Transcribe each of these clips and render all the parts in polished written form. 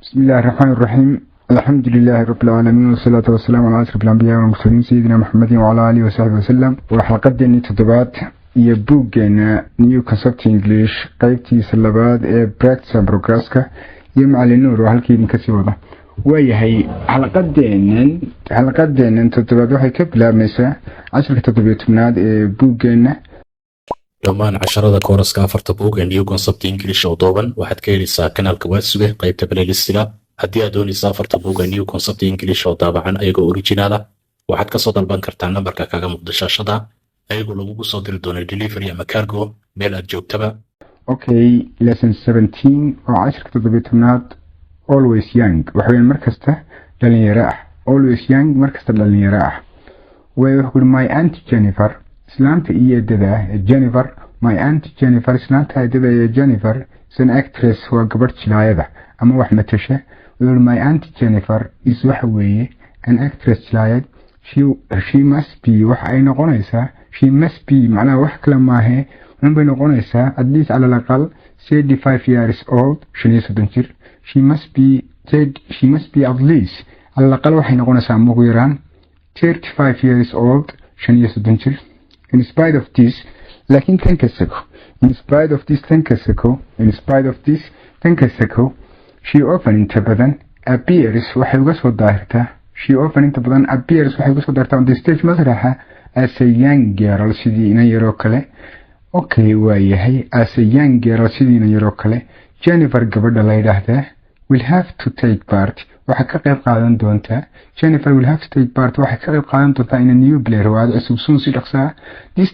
بسم الله الرحمن الرحيم. الحمد لله رب العالمين والصلاة والسلام على أشرف الأنبياء والمرسلين سيدنا محمد وعلى آله وصحبه وسلم. وحلقتنا تدبات يبوغنا نيو كونسبت انجليش قيبتي سلبات براكتس اند بروجراسكا يمعلي النور وهالكيدن كسيوضا ويهي حلقتنا تدبات وحي كبلا مسا 10 تدبيت مناد بوغنا dhammaan casharada kooraska afarta buug ee new concept english oo dooban waxaad ka helaysaa kanaalka waasuge qaybta playlistiga haddii aad doonaysaa afarta buug ee new concept english oo daabacan ayagoo original ah waxaad ka soo dalban kartaa nambarka kaga muuqda shaashada ayagoo lagugu soo diri doono delivery ama cargo meel aad joogtaba. Okay, lesson 17 oo 10 toddobaad always young waxaan markasta dhalinyaro ah always young markasta dhalinyaro ah way wuxuu my aunt Jennifer islaanta iyadada Jennifer my aunt Jennifer islaanta iyadada Jennifer is an actress waa gabadh jilaayada ama wax matasha my aunt Jennifer is waxa weeye an actress jilaayad she must be waxa ay noqonaysaa she must be macnaha wax kale maahe waxaan bay noqonaysaa at least ala laqal 35 years old 35 jir she must be at least ala laqal waxay noqonaysaa ugu yaraan 35 years old 35 jir. In spite of this, لكن تنكسكو. In spite of this, تنكسكو. She often انتبذن appears وحي وقصو ظاهرته. She often انتبذن appears وحي وقصو ظاهرته on the stage مسرحة as a young girl سيدينا يروكله. Okay وايهي as a young girl سيدينا يروكله. Jennifer قبل الله يدهده will have to take part. waxaa ka qayb qaadan doontaa Jennifer will have to take part waxaa ka qayb qaadan doontaa in a new player waa cusub si dhaqsa this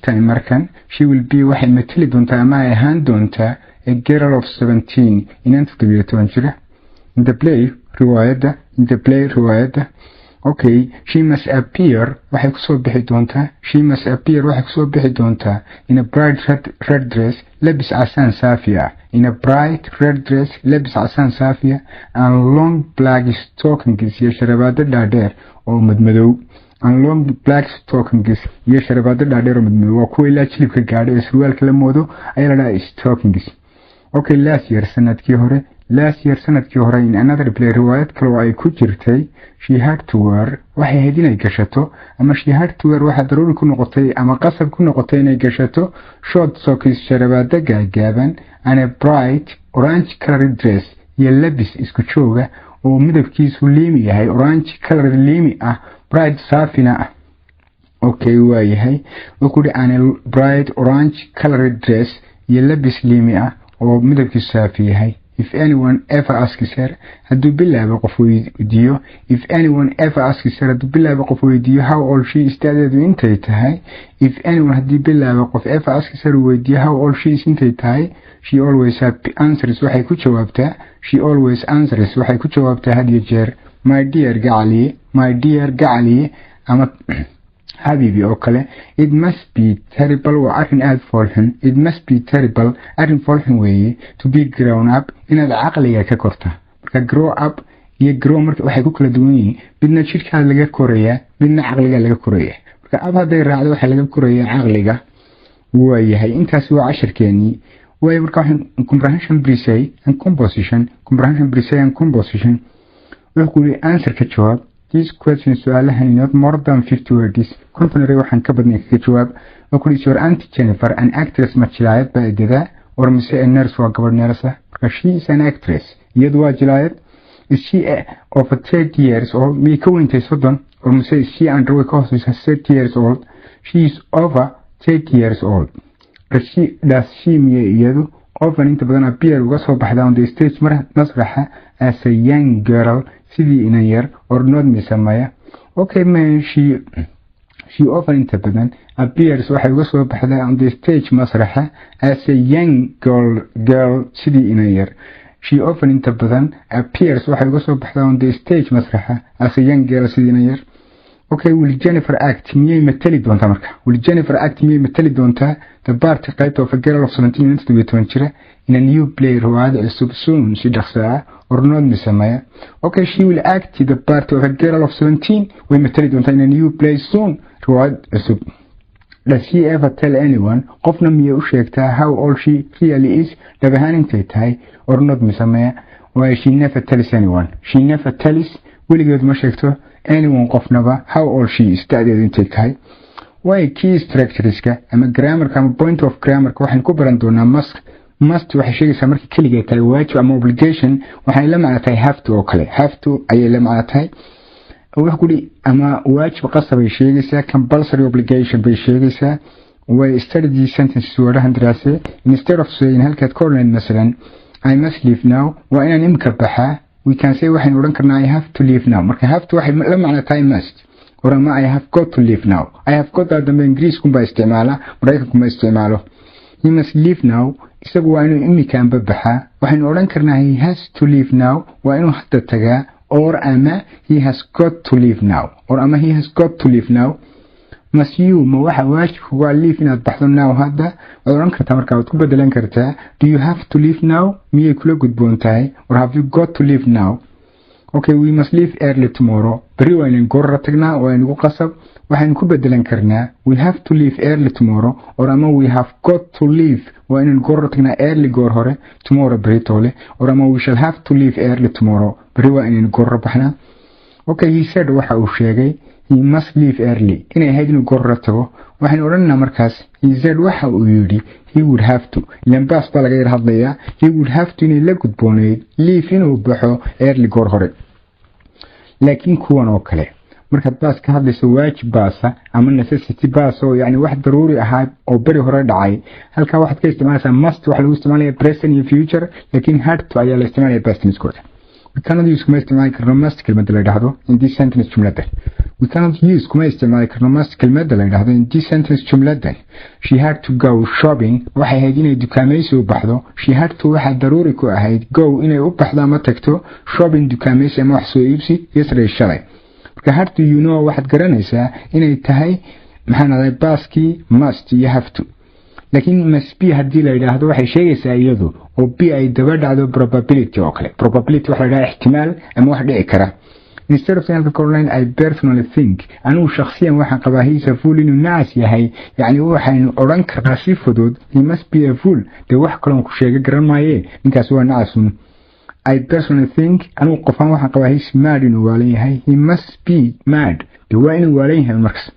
time markan she will be waxay matali doontaa ama ay ahaan doontaa a girl of 17 inaan 17 jira in the play riwaayada okay she must appear waxay ku soo bixi doontaa in a bright red dress labis casaan saafiya in a bright red dress labis casaan saafiya and long black stockings iyo sharabaado dhaadheer oo madmadow waa kuwa ilaa jilibka gaadhay ee surwaalka la moodo ayaa la dhahaa stockings. Okay, last year sanadkii hore in another play riwaayad kale oo ay ku jirtay she had to wear waxay ahayd inay gashato ama she had to wear waxa daruuri ku noqotay ama qasab ku noqotay inay gashato short socks sharabaado gaagaaban and a bright orange colored dress iyo labis isku jooga oo midabkiisu liimi yahay orange colored liimi ah bright saafina ah. Okay waayahay wuxuu an bright orange colored dress iyo labis liimi ah oo midabkiisu saafi yahay. If anyone ever asks her haduu bilaabo qof weydiiyo how old she is dadeedu intay tahay if anyone hadii bilaabo qof ever asks her weydiiyo how old she is intay tahay she always answers waxay ku jawaabtaa had iyo jeer my dear gacaliye ama habibi oo kale it must be terrible waa arrin aad foolxun arrin foolxun weeye to be grown up inaad caqliga ka korta marka grow up iyo grow marka waxay ku kala duwan yihiin midna jidhkaada laga korayaa midna caqliga laga korayaa marka ab hadday raacdo waxaa laga korayaa caqliga waayahay intaasi waa casharkeenii waayo marka waxaan comprehension precis and composition wuxuu ku yidhi answer ka jawaab these questions su'aalahan not more than 50 words container waxaan ka badnay ka jawaab wuxuu yidhi your aunt Jennifer an actress ma jilaayad baa idada or mise a nurse waa gabadh nurse marka she is an actress iyadu waa jilaayad is she of 30 years old mi ka weyntay 30 or mise is she under way course is 30 years old she is over 30 years old does she mi iyadu often inta badan appear uga soo baxdaa on the stage masraxa as a young girl sidii ina yar or not misamaya. Okay man she often inta badan appears waxay uga soo baxdaa on the stage masraxa as a young girl sidii ina yar she often inta badan appears waxay uga soo baxdaa on the stage masraxa as a young girl sidii ina yar. Okay, will Jennifer act miyay matali doontaa the part qayb of a girl of 17 minutes to 20 jira in a new play riwaayad cusub soon si dhaqsaa or not misamaya. Okay, she will act the part of a girl of 17 way matali doontaa in a new play soon riwaayad cusub. Does she ever tell anyone qofna miyay u sheegtaa how old she really is dhabahaan intay tahay or not misamaya. waa she never tells anyone. She never tells weligeed ma sheegto anyone qofnaba how old she is da'deedu intay tahay. Way key structureska ama grammarka ama point of grammarka waxaan ku baran doonaa must waxay sheegaysaa markii kaligeed tahay waajib ama obligation waxay la macno tahay have to oo kale. Have to ayay la macno tahay. wax kuli ama waajib qasab ay sheegaysaa compulsory obligation bay sheegaysaa. way study sentences warahan diraase instead of saying halkaad ka oran masalan I must leave now waa inaan imka baxaa we can say waxaan oran karnaa I have to leave now. marka have to waxay la macno tahay must orama I have got to leave now. I have got dambe Ingiriisku ba isticmaala Mareykanku ma isticmaalo. He must leave now isagu waa inuu imika baxaa waxaan oran karnaa he has to leave now waa inuu hadda tagaa or ama he has got to leave now or ama he has got to leave now. must you ma waxa waajibku waa leave inaad baxdo now hadda waad oran kartaa markaa waad ku bedelan kartaa do you have to leave now miyay kula gudboon tahay or have you got to leave now. okay we must leave early tomorrow bari waa inaan goor tagnaa waa inagu qasab waxaan ku bedelan karnaa we have to leave early tomorrow or ama we have got to leave waa inaan goor tagnaa early goor hore tomorrow bari toole or ama we shall have to leave early tomorrow bari waa inaan goor baxnaa. okay he said waxa uu sheegay he must leave early inay ahayd inuu goor tago waxaan oranaa markaas he said waxa uu yiri he would have to lambaas baa laga hadlayaa he would have to inay la gudbooneyd leave inuu baxo early goor hore. laakiin kuwan oo kale markaad baas ka hadlayso waajib baasa ama necessity baas oo yani wax daruuri ahaa oo bari hore dhacay halka waxaad ka isticmaalaysaa must waxa lagu isticmaalayaa present iyo future laakiin had to ayaa la isticmaalayaa past tense kooda. we cannot use kuma isticmaali karno must kelmadda la yidhaahdo in this sentence jumladan. we cannot use kuma isticmaali karno must kelmadda la yidhaahdo in this sentence jumladan. she had to go shopping waxay ahayd inay dukaamaysi u baxdo. she had to waxaa daruuri ku ahayd go inay u baxdo ama tagto shopping dukaamaysi ama wax soo iibsi yesterday shalay. marka had to you know waxaad garanaysaa inay tahay maxaan ahay baaskii must iyo have to. laakiin must be haddii la yidhaahdo waxay sheegaysaa iyadu oo b ay daba dhacdo probability oo kale. probability waxa la yidhaha ixtimaal ama wax dhici kara. instead of saying Caroline I personally think anigu shakhsiyan waxaan qabaa he is a fool inuu naas yahay yani waxaynu oran karnaa si fudud he must be a fool de wax kale ku sheegay garan maaye ninkaas waa naasun. I personally think anigu qofaan waxaan qabaa he is mad inuu waalan yahay he must be mad de waa inuu waalan yahay markaas.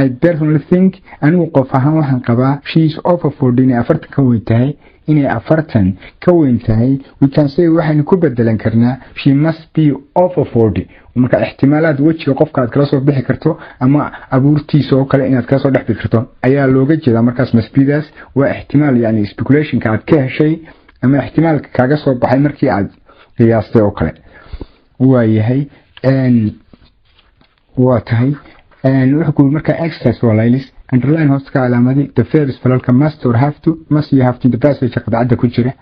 I personally think anigu qof ahaan waxaan qabaa she is over 40 inay 40 ka weyn tahay inay 40 ka weyn tahay we can say waxaan ku bedelan karnaa she must be over 40 marka ihtimaalaad wajiga qofka aad kala soo bixi karto ama abuurtiisa oo kale inaad kala soo dhaxbi karto ayaa looga jeedaa markaas must be daas waa ihtimaal yani speculation ka aad ka heshay ama ihtimaalka kaaga soo baxay markii aad qiyaastay oo kale. waa yahay waa tahay wuxuu marka exercise waa laylis underline hoos ka calaamadi the verbs falalka must or have to must you have to the passage qadacada ku jira.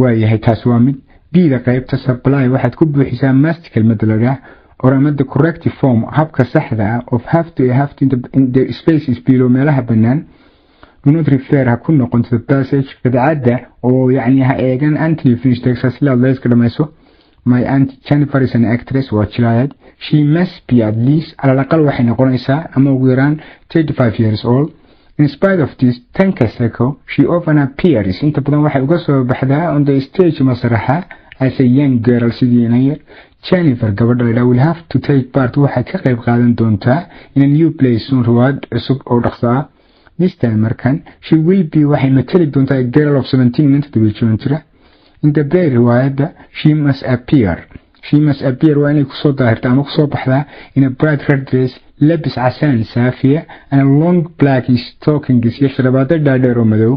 waa yahay taas waa mid bida qaybta supply waxaad ku buuxisaa must kelmadda la yiraahdo or amada corrective form habka saxda ah of have to in the spaces below meelaha banaan. do not refer ha ku noqon to the passage qadacada oo yani ha eegan until finish text la iska dhamayso. my aunt Jennifer is an actress waa jilaayad. she must be at least ala aqal waxay noqonaysaa ama ugu yaraan 35 years old. in spite of this tanka seko she often appears inta badan waxay uga soo baxdaa on the stage masraxa as a young girl sidii inay. Jennifer gabadha will have to take part waxay ka qayb qaadan doontaa in a new play soon riwaayad cusub oo dhaqsaa. this time markan she will be waxay matali doontaa a girl of 17 inta daba jira. in the play riwaayada she must appear waa inay kusoo daahirta ama kusoo baxdaa in a bright red dress labis casaan saafiya and a long black stockings iyo sharabaado dhaadheer oo madow.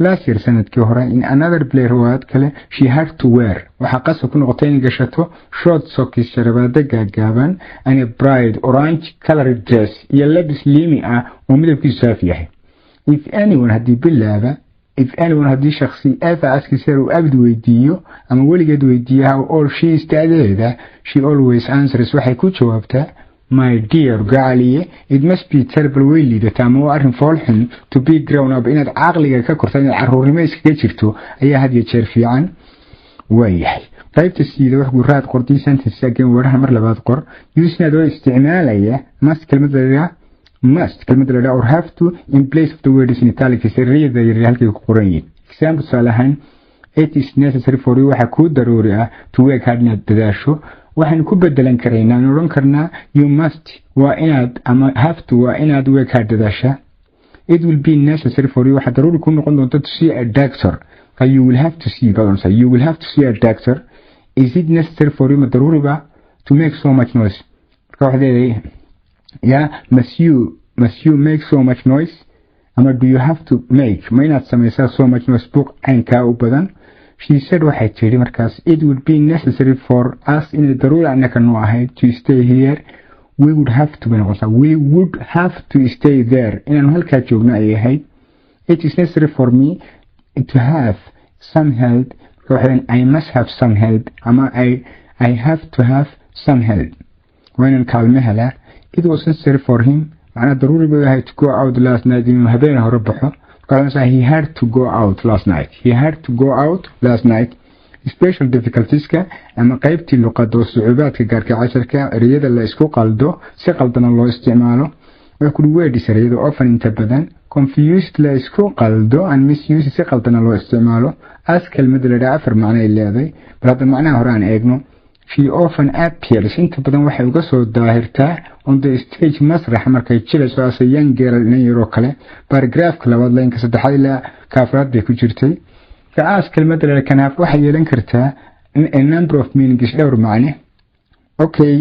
last year sanadkii hore in another play riwaayad kale she had to wear waxaa qasab ku noqotay inay gashato short socks sharabaado gaagaaban and a bright orange colored dress iyo labis liimi ah oo midabkiisu saafi yahay. if anyone haddii shakhsi ever asks her uu abdi weydiiyo ama weligeed weydiiyo how old she is da'deeda she always answers waxay ku jawaabtaa my dear gacaliye it must be terrible way liidata ama waa arrin foolxun to be grown up inaad caqliga ka korta inaad caruurnimo iskaga jirto ayaa had iyo jeer fiican. waayahay qaybta siida wax guraad qortii sentence again waraha mar labaad qor using adoo isticmaalaya must kelmadda la or have to in place of the word is in italics read the halkay ku qoran yihiin. example salahan it is necessary for you waxa ku daruuri ah to work hard inaad dadaasho waxaan ku bedelan karaynaa oran karnaa you must waa inaad ama have to waa inaad work hard dadaasha it will be necessary for you waxa daruuri ku noqon doonta to see a doctor you will have to see you will have to see a doctor is it necessary for you daruuri ba to make so much noise marka waxa leeyahay yeah must you make so much noise ama do you have to make ma inaad samaysaa so much noise book caynkaa u badan she said waxay tiri markaas it would be necessary for us in daruuri annaka noo ahayd to stay here we would have to stay there inaan halkaa joogno ay ahayd it is necessary for me to have some help I must have some help ama I have to have some help when kaalme hela it was necessary for him macna daruuri buu yahay to go out last night inuu habeen hore baxo markaas he had to go out last night special difficulties ka ama qaybtii luqadda sucubaadka gaarka casharka ereyada la isku qaldo si qaldan loo isticmaalo way ku weedis ereyada often inta badan confused la isku qaldo and misused si qaldan loo isticmaalo as kelmad la dhaafar macna ay leedahay balada macnaha hore aan eegno she often appears inta badan waxay uga soo daahirtaa on the stage masrax markay jilayso as a young girl in yaro kale paragraphka labaad laynka saddexaad ilaa ka afraad bay ku jirtay kaas kelmadda la kanaaf waxay yeelan kartaa a number of meanings dhowr macne okay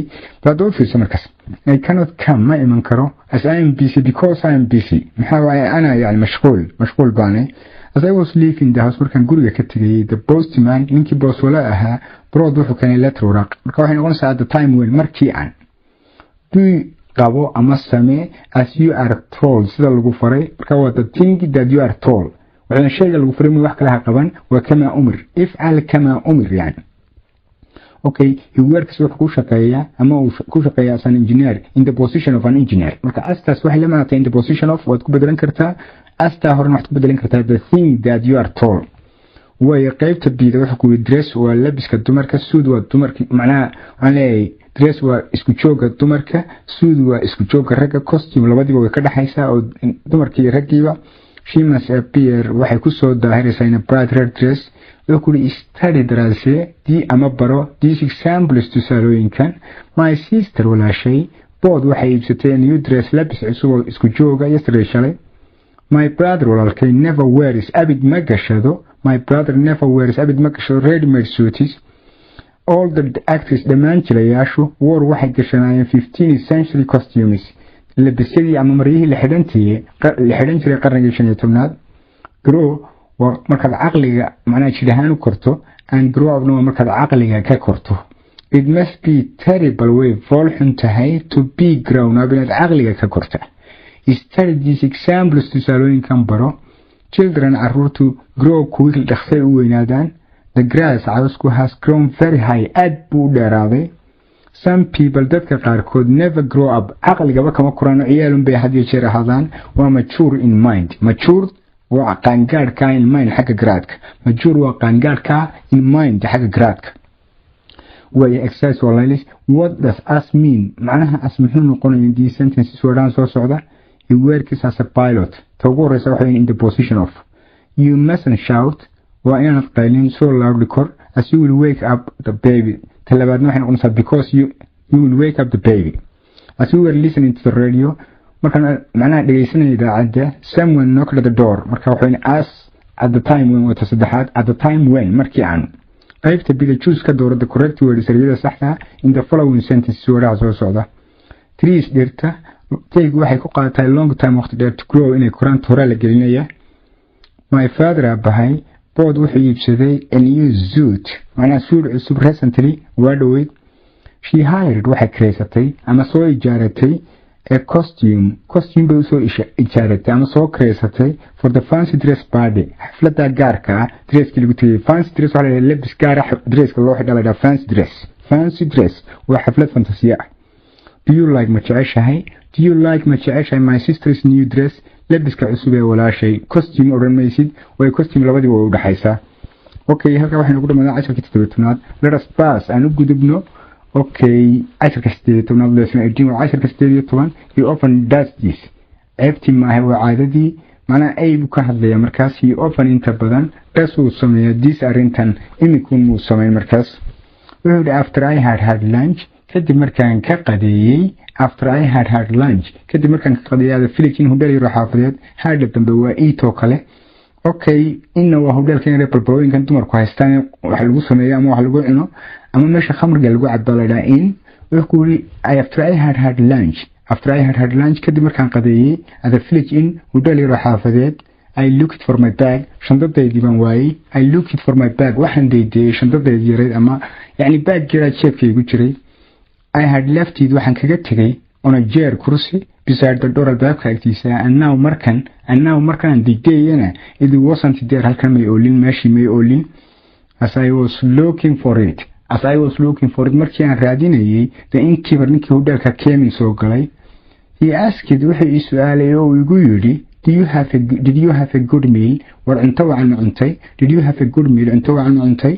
baadoo fiirso markaas I cannot come ma iman karo as I am busy because I am busy maxaa waaye ana yani mashquul baanay as I was leaving the house markaan guriga ka tagay the postman ninkii boos wala ahaa brood wuxuu keenay letter waraq marka waxay noqonaysaa at the time when markii aan qabo ama samee as you are told sida lagu faray marka waa the thing that you are told waxaan sheegay lagu faray wax kale ha qaban waa kama umr if'al kama umr yani okay he works wuxuu ku shaqeeyaa ama uu ku shaqeeyaa as an engineer in the position of an engineer marka astas waxay la macnaatay in the position of waad ku bedelan kartaa asta horena waxaad ku bedelan kartaa the thing that you are told way qaybta bida wuxuu ku dress waa labiska dumarka suud waa dumarka macnaha aan leeyahay dress waa isku jooga dumarka suud waa isku jooga ragga costume labadiba way ka dhaxaysaa oo dumarka iyo raggiiba she must appear waxay ku soo daahiraysaa in a bright red dress wuxuu study daraasee di ama baro these examples tusaalooyinkan my sister walaashay bood waxay iibsatay new dress labis cusub oo isku jooga yesterday shalay my brother walaalkay never wears abid ma gashado ready-made suits all the actors dhammaan jilayaashu war waxay gashanayeen 15th century costumes labisyadii ama maryihii la xidhan jiray qarnigii 15aad grow waa markaad caqliga macnaha jidhahaan u korto and grow up waa markaad caqliga ka korto it must be terrible way foolxun tahay to be grown up inaad caqliga ka korta study these examples tusaalooyinkan baro children caruurtu grow kuwii dhaqsay u weynaadaan the grass cawsku has grown very high aad buu dheeraaday some people dadka qaarkood never grow up caqligaba kama koraan ciyaalun bay had iyo jeer ahaadaan waa mature in mind mature waa qaangaadhka in mind xagga garaadka mature waa qaangaadhka in mind xagga garaadka way exercise walaaliis what does us mean macnaha as muxuu noqonayaa these sentences wadaan soo socda he works as a pilot ugu horeysa waxa in the position of you mustn't shout waa inaad qaylin so loudly kor as you will wake up the baby talabaadna waxay noqonaysaa because you will wake up the baby as you were listening to the radio markaan macnaha dhegeysanaya idaacadda someone knocked at the door marka waxay as at the time when wata saddexaad at the time when markii aan qaybta bida choose ka doorada correct words ereyada saxda in the following sentences wadaha soo socda trees dhirta taygu waxay ku qaadatay long time waqti dheer to grow inay koraan hore la gelinaya my father abahay bood wuxuu iibsaday a new suit macnaha suud cusub recently waa dhaweyd she hired waxay kireysatay ama soo ijaaratay a costume bay usoo ijaaratay ama soo kireysatay for the fancy dress party xafladda gaarka ah dresskii lagu tegay fancy dress waxaa la labis gaar ah dresska loo xidha la dhaha fancy dress waa xaflad fantasiya ah do you like ma jeceshahay my sister's new dress labiska cusub ee walaashay costume oran maysid way costume labadiba way u dhaxaysaa okay halka waxaynu ku dhamaadaan casharka 17aad let us pass aan u gudubno okay casharka 18aad lesson 18 waa casharka 18 you often does this ceebti maaha waa caadadii macnaha ay buu ka hadlaya markaas he often inta badan does uu sameeya this arrintan imikun muu samayn markaas wuxuu yidhi after I had lunch kadib markaan ka qadeeyey after I had lunch kadib markaan ka qadeeyay ada filicin hudheel yaro xaafadeed hadha dambe waa eat oo kale okay inna waa hudheelkan yare balbalooyinkan dumarku haystaan wax lagu sameeyo ama wax lagu cuno ama meesha khamriga lagu cadba la dhaha in wuxuu yidhi after I had lunch after I had lunch kadib markaan qadeeyey ada village in hudheel yaro xaafadeed I looked for my bag shandadaydii baan waayey I looked for my bag waxaan deydiyey shandadaydii yareed ama yacni bag jiraa jeebkaygu jiray I had left it waxaan kaga tegay on a chair kursi beside the door albaabka agtiisa and now markan aan deydiyeyna it wasn't there halkan may oolin meeshii may oolin as I was looking for it markii aan raadinayay the innkeeper ninkii hudheelka kemin soo galay he asked wuxuu ii su-aalay oo igu yidhi did you have a good meal war cunto wacan cuntay did you have a good meal cunto wacan cuntay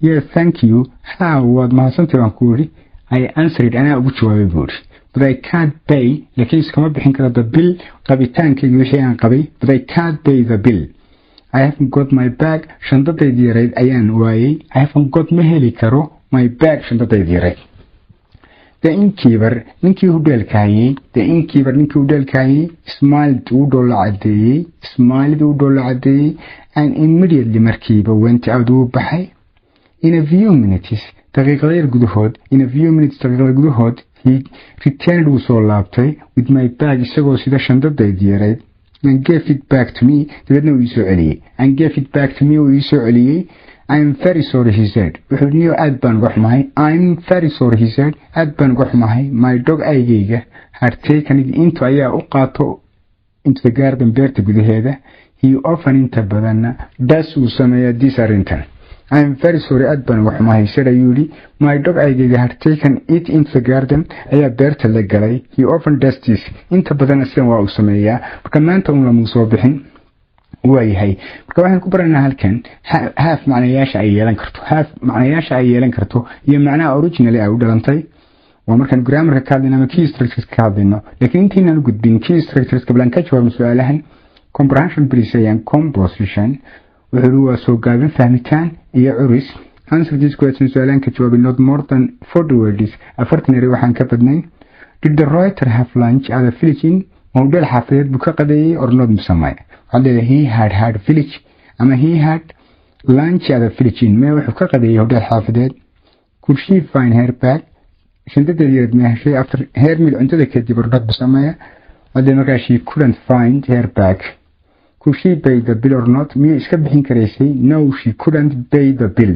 yes thank you how waad mahadsantay baan ku yidhi I answered anaa ugu jawaabay buu yidhi but I can't pay laakiin iskama bixin karo the bill qabitaankayga wixii aan qabay but I can't pay the bill I haven't got my bag shandadaydii yareyd ayaan waayey I haven't got ma heli karo my bag shandadaydii yareyd the innkeeper ninkii hudheelka hayey smiled uu dhoolla cadeeyey and immediately markiiba went out uu baxay in a few minutes daqiiqada gudahood he returned uu soo laabtay with my bag isagoo sida shandadaydii yareyd and gave it back to me dabadna uu iisoo celiyey I'm very sorry he said wuxuu niyo aad baan uga xumahay I'm very sorry he said aad baan uga xumahay my dog aygayga had taken it into ayaa u qaato into the garden beerta gudaheeda he often inta badanna does uu sameeya this arrintan I'm very sorry aad baan uga xumahay said ayuu yidhi my dog aygayga had taken it into the garden ayaa beerta la galay he often does this inta badanna sidan waa uu sameeyaa marka maanta un lamuu soo bixin waayahay marka waxaan ku baranaa halkan haaf macnayaasha ay yeelan karto iyo macnaha originally ay u dhalantay waa markaan grammarka ka hadlayno ama key structures ka hadlayno laakiin intaynaan gudbin key structures qablaan ka jawaabno su-aalahan comprehension precisation composition wuxuu waa soo gaabin fahmitaan iyo curis answer this question su-aalahan ka jawaabin not more than 40 words 40 eri waxaan ka badnayn did the writer have lunch at the village hudheel xaafadeed buu ka qadeeyey or not musamay he had village ama he had lunch at the village mee wuxuu ka qadeeyey hudheel xaafadeed could she find her bag shandadeedii yareed ma heshay after her meal cuntada kadib or not musamaya markaa she couldn't find her bag could she pay the bill or not miyay iska bixin karaysay no she couldn't pay the bill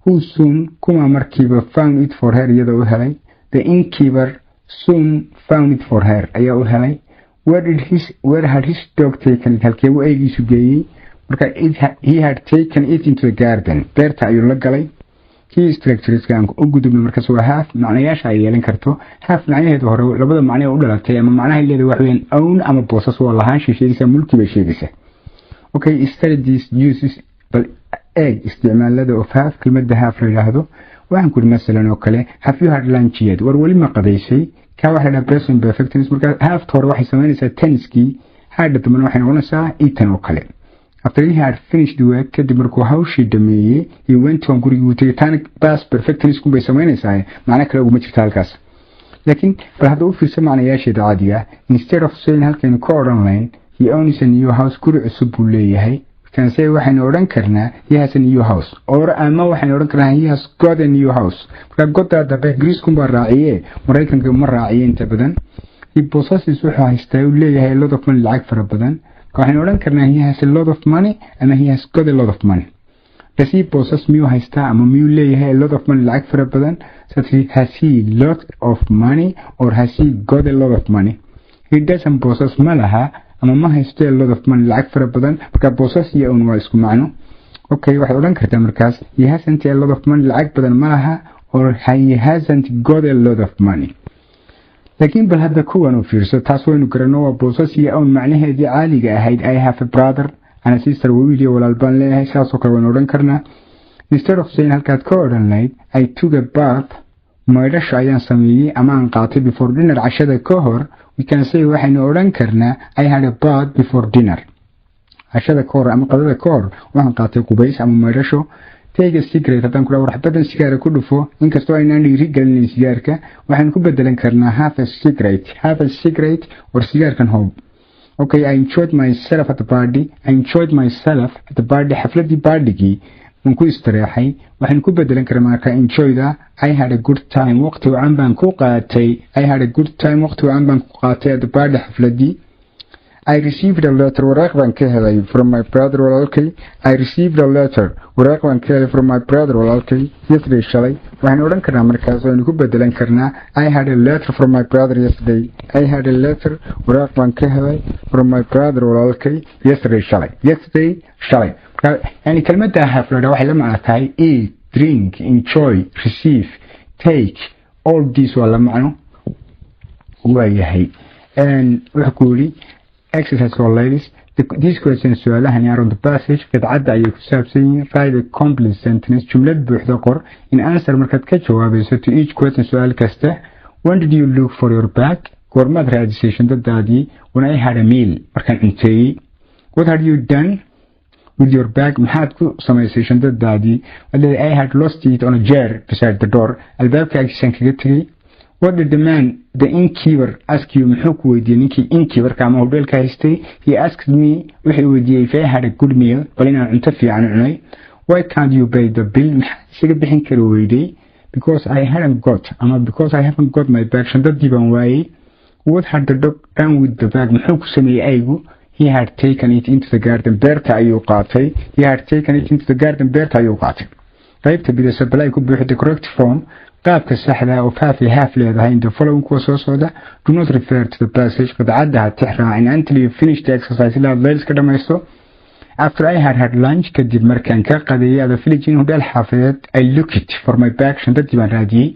who soon kuma markiiba found it for her iyada u helay the innkeeper soon found it for her ayaa u helay where had his dog taken it halkee uu eygiisu geeyey marka he had taken it into the garden beerta ayuu la galay key structureska aan u gudubno markaas waa haaf macnayaasha ay yeelan karto haaf macnaheedu hore labada macnee u dhalatay ama macnaha leedahay wax weyn own ama boosas waa lahaan sheegaysa mulki bay sheegaysaa okay study these uses bal eeg isticmaalada of half kelmadda half la yiraahdo waxaan ku masalan oo kale have you had lunch yet war wali ma qadaysay ka waxa la present perfect tense marka half hore waxay sameynaysaa tense-kii hadda dambe waxay noqonaysaa eaten oo kale after he had finished work kadib markuu hawshii dhameeyey he went on gurigii tagay tan past perfect tense ku bay sameynaysaa macna kale ugu ma jirto halkaas laakiin bal hadda u fiirso macnayaasheeda caadiga instead of saying halkan ku oran lahayn he owns a new house guri cusub buu leeyahay kan say waxaan oran karnaa he has a new house or ama waxaan oran karnaa he has got a new house marka goda dambe Greece kuma raaciyay Mareykanka ma raaciyay inta badan he possesses wuxuu haystaa uu leeyahay a lot of money lacag fara badan waxaan oran karnaa he has a lot of money ama he has got a lot of money does he possess miyuu haystaa ama miyuu leeyahay a lot of money lacag fara badan so has he lot of money or has he got a lot of money he doesn't possess ma laha ama ma haysto a lot of money lacag fara badan marka possess iyo own waa isku macno okay waxaad oran kartaa markaas he hasn't a lot of money lacag badan ma laha or he hasn't got a lot of money laakiin bal hadda kuwan u fiirso taas waynu garanno waa possess iyo own macnaheedii caaliga ahayd I have a brother and a sister wiil iyo walaal baan leeyahay saas oo kale waynu oran karnaa instead of saying halkaad ka odhan lahayd I took a bath maydhasho ayaan sameeyey ama aan qaatay before dinner cashada ka hor we can say waxaynu odhan karnaa I had a bath before dinner cashada ka hor ama qadada ka hor waxaan qaatay qubays ama maydhasho take a cigarette haddaan ku dhaho warxbadan sigaara ku dhufo inkastoo aynaan dhiiri gelinayn sigaarka waxaan ku bedelan karnaa half a cigarette or sigaarkan hoob okay I enjoyed myself at the party xafladii baadhigii waan ku istareexay waxaan ku bedelan karaa marka enjoyda I had a good time waqti wacan baan ku qaatay at the party xafladii I received a letter waraaq baan ka helay from my brother walaalkay yesterday shalay waxaan odhan karnaa markaas oo ku bedelan karnaa I had a letter from my brother yesterday waraaq baan ka helay from my brother walaalkay yesterday shalay yani kelmadda haflada waxay la macno tahay eat drink enjoy receive take all these waa la macno waayahay wuxuu ku yidhi exercise for ladies these questions su'aalahan are on the passage qidcadda ayay ku saabsan yihiin write a complete sentence jumlad buuxda qor in answer markaad ka jawaabayso to each question su'aal kasta when did you look for your bag goormaad raadisay shandadaadii when I had a meal markaan cunteeyey what had you done with your bag maxaad ku samaysay shandadaadii I had lost it on a chair beside the door albaabka agtiisaan kaga tegey what did the innkeeper ask you muxuu ku weydiiyey ninkii innkeeperka ama hoteelka haystay he asked me wuxuu weydiiyey if I had a good meal bal inaan cunto fiican cunay why can't you pay the bill maxaa isaga bixin kari weyday because I haven't got my bag shandadii baan waayey what had the dog done with the bag muxuu ku sameeyey aygu he had taken it into the garden beerta ayuu qaatay qaybta bidasa balay ku buuxda correct form qaabka saxda oo half leedahay in the following kuwa soo socda do not refer to the passage qadcadda ha tixraacin until you finish the exercise ilaa layls ka dhamaysto after I had lunch kadib markaan ka qadeeyay ada village in hotel xaafadeed I looked for my bag shandadii baan raadiyey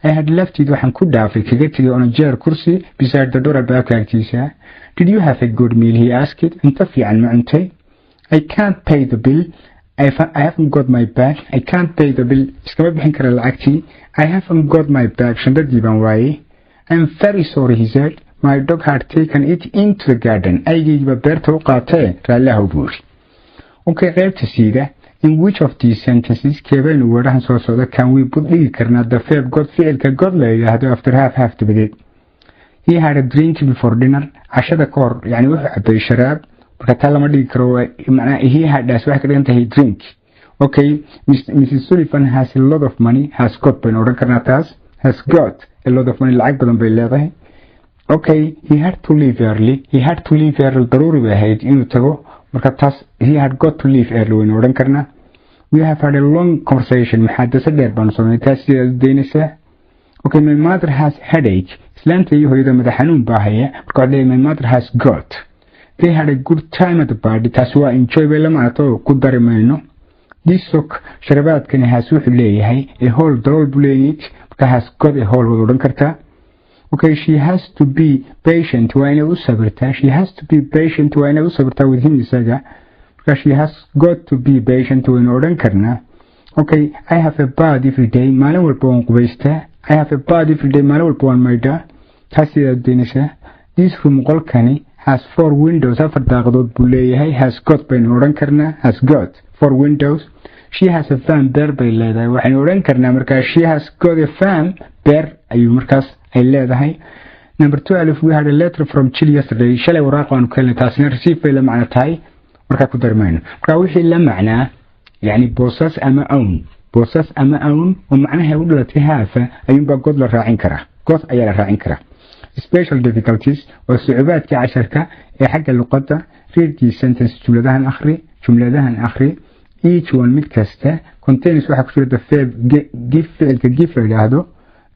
I had left it waxaan ku dhaafay kaga tegay on a chair kursi beside the door albaabka agtiisa did you have a good meal he asked inta fiican ma cuntay I can't pay the bill I haven't got my bag I can't pay the bill iskama bixin kara lacagtii I haven't got my bag shandadii baan waayey I'm very sorry he said my dog had taken it into the garden aygayba beerta u qaatee raalliha buuri okay qaybta siida in which of these sentences keebeen weerahan soo socda can we put dhigi karnaa the verb got ficilka god la yidhaahdo after half dabadeed he had a drink before dinner cashada ka hor yani wuxuu cabay sharaab marka taa lama dhigi karo macnaa he haddaas waxay ka dhigan tahay drink okay Mrs. Sullivan has a lot of money has got baynu odhan karnaa taas has got a lot of money lacag badan bay leedahay okay he had to leave early daruuri bay ahayd inuu tago marka taas he had got to leave early waynu odhan karnaa we have had a long conversation muxaadasa dheer baanu sameynay taas sidaad daynaysaa okay my mother has headache islaanta iyo hooyada madax xanuun baa haya marka waxaad leedahay my mother has got they had a good time at the party taas waa enjoy bay la macnato ku dari mayno this sock sharabaadkani has wuxuu leeyahay a hole dalool buu leeyahay marka has got a hole waad odhan kartaa okay she has to be patient waa inay u sabirtaa with him isaga marka she has got to be patient waynu odhan karnaa okay I have a bath every day maalin walba waan qubaystaa maalin walba waan maydhaa taas sidaad daynaysaa this room qolkani has 4 windows 4 daaqadood buu leeyahay has got baynu odhan karnaa has got 4 windows she has a fan beer bay leedahay waxaynu odhan karnaa markaa she has got a fan beer ayuu markaas ay leedahay number 12 we had a letter from Chile yesterday shalay waraaq aan ku helnay taasina receive bay la macno tahay markaa ku darmayno markaa wixii la macnaa yani boosas ama own oo macnaha u dhalatay haafa ayuunbaa god la raacin karaa god ayaa la raacin karaa special difficulties oo sucubaadka casharka ee xagga luqadda read the sentence jumladahan akhri each one mid kasta contains waxa ku jira the verb ficilka give la yidhaahdo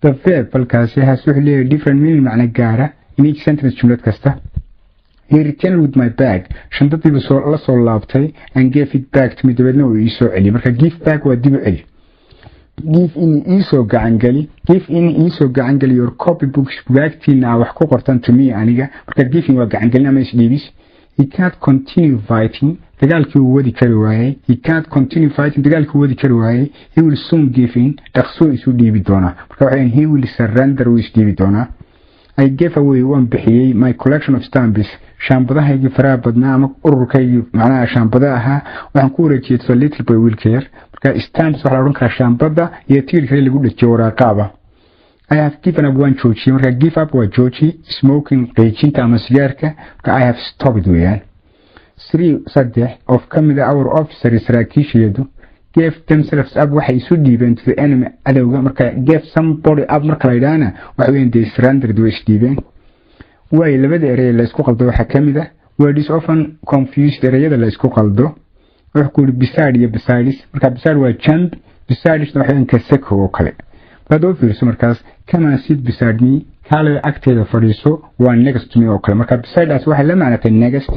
the verb balkaasi has wuxuu leeyahay different meaning macno gaara in each sentence jumlad kasta he returned with my bag shandadiiba la soo laabtay and gave it back to me dabeedna uu ii soo celiyay marka give back waa dib u celi give in iisoo gacangeli your copy books bugaagtiina wax ku qortan to me aniga marka giving waa gacangelin ama isdhiibis he can't continue fighting dagaalkii uu wadi kari waayay he can't continue fighting dagaalkii uu wadi kari waayay he will soon give in dhaqso isu dhiibi doonaa marka waxay he will surrender uu is dhiibi doonaa I gave away waan bixiyay my collection of stamps shaambadahaygii faraha badnaa ama ururkaygii macnaha shaambada ahaa waxaan ku wareejiyay to little boy wiilka yar marka stamps waxa la oran karaa shaambada iyo tiir kale lagu dhajiyo waraaqaba I have given up one joji marka give up waa joji smoking qeejinta ama sigaarka marka I have stopped weeyaan 3 of kamida our officers saraakiishayadu gave themselves up waxay isu dhiibeen to the enemy adawga marka gave somebody up marka la yiraahdo waxa weeyaan they surrendered way isdhiibeen way labada eray la isku qaldo waxa kamida word is often confused erayada la isku qaldo wax ku beside iyo besides marka beside waa jump besides waxa weeyaan ka seko oo kale badoo fiirso markaas kama sit beside me kale agteeda fadhiiso waa next to me oo kale marka beside as waxa la macnaa next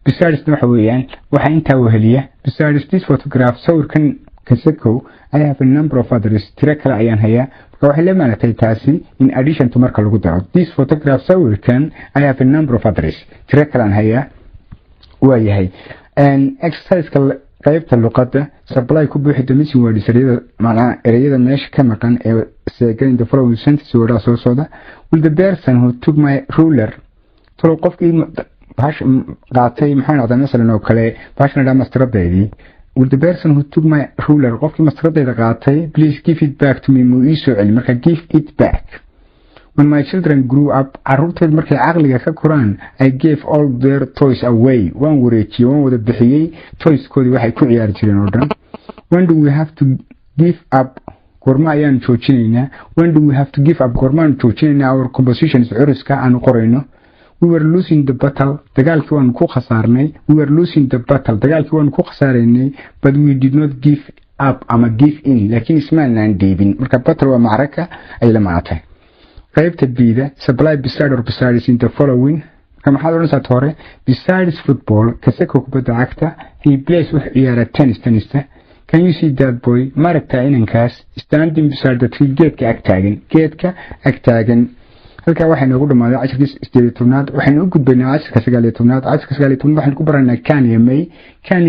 besides waxa weeyaan waxa inta weheliya besides this photograph sawirkan kasako I have a number of others tira kale ayaan hayaa marka waxa la macnaa taasi in addition to marka lagu daro this photograph sawirkan I have a number of others tira kale aan hayaa waa yahay exercise qaybta luqadda supply ku buuxida missing words macnaa erayada meesha ka maqan ee seegan the following sentence wada soo socda will the person who took my ruler tolo qofkii bash qaatay maxay noqday mesela oo kale bashna masterdeedii will the person who took my ruler qofkii masterdeeda qaatay please give it back to me mu iso celi marka give it back when my children grew up arurteed markay aqliga ka koraan I gave all their toys away waan wareejiyay waan wada bixiyay toyskoodii waxay ku ciyaar jireen oo dhan when do we have to give up gorma ayaan joojinaynaa when do we have to give up gormaan joojinaynaa our compositions curiska aan qorayno we were losing the battle dagaalkii waan ku khasaarnay we were losing the battle dagaalkii waan ku khasaareynay but we did not give up ama give in laakiin ismaanaan dhiibin marka battle waa macraka ay la macnatay qaybta bida supply beside or besides in the following kama xad oran saad hore besides football kasako kubadda cagta he plays with ciyaara tennis can you see that boy maragta inankaas standing beside the tree geedka ag taagan halka waxay noogu dhamaaday casharkiis 18aad waxaan u gudbaynaa casharka 19aad waxaan ku baranaa can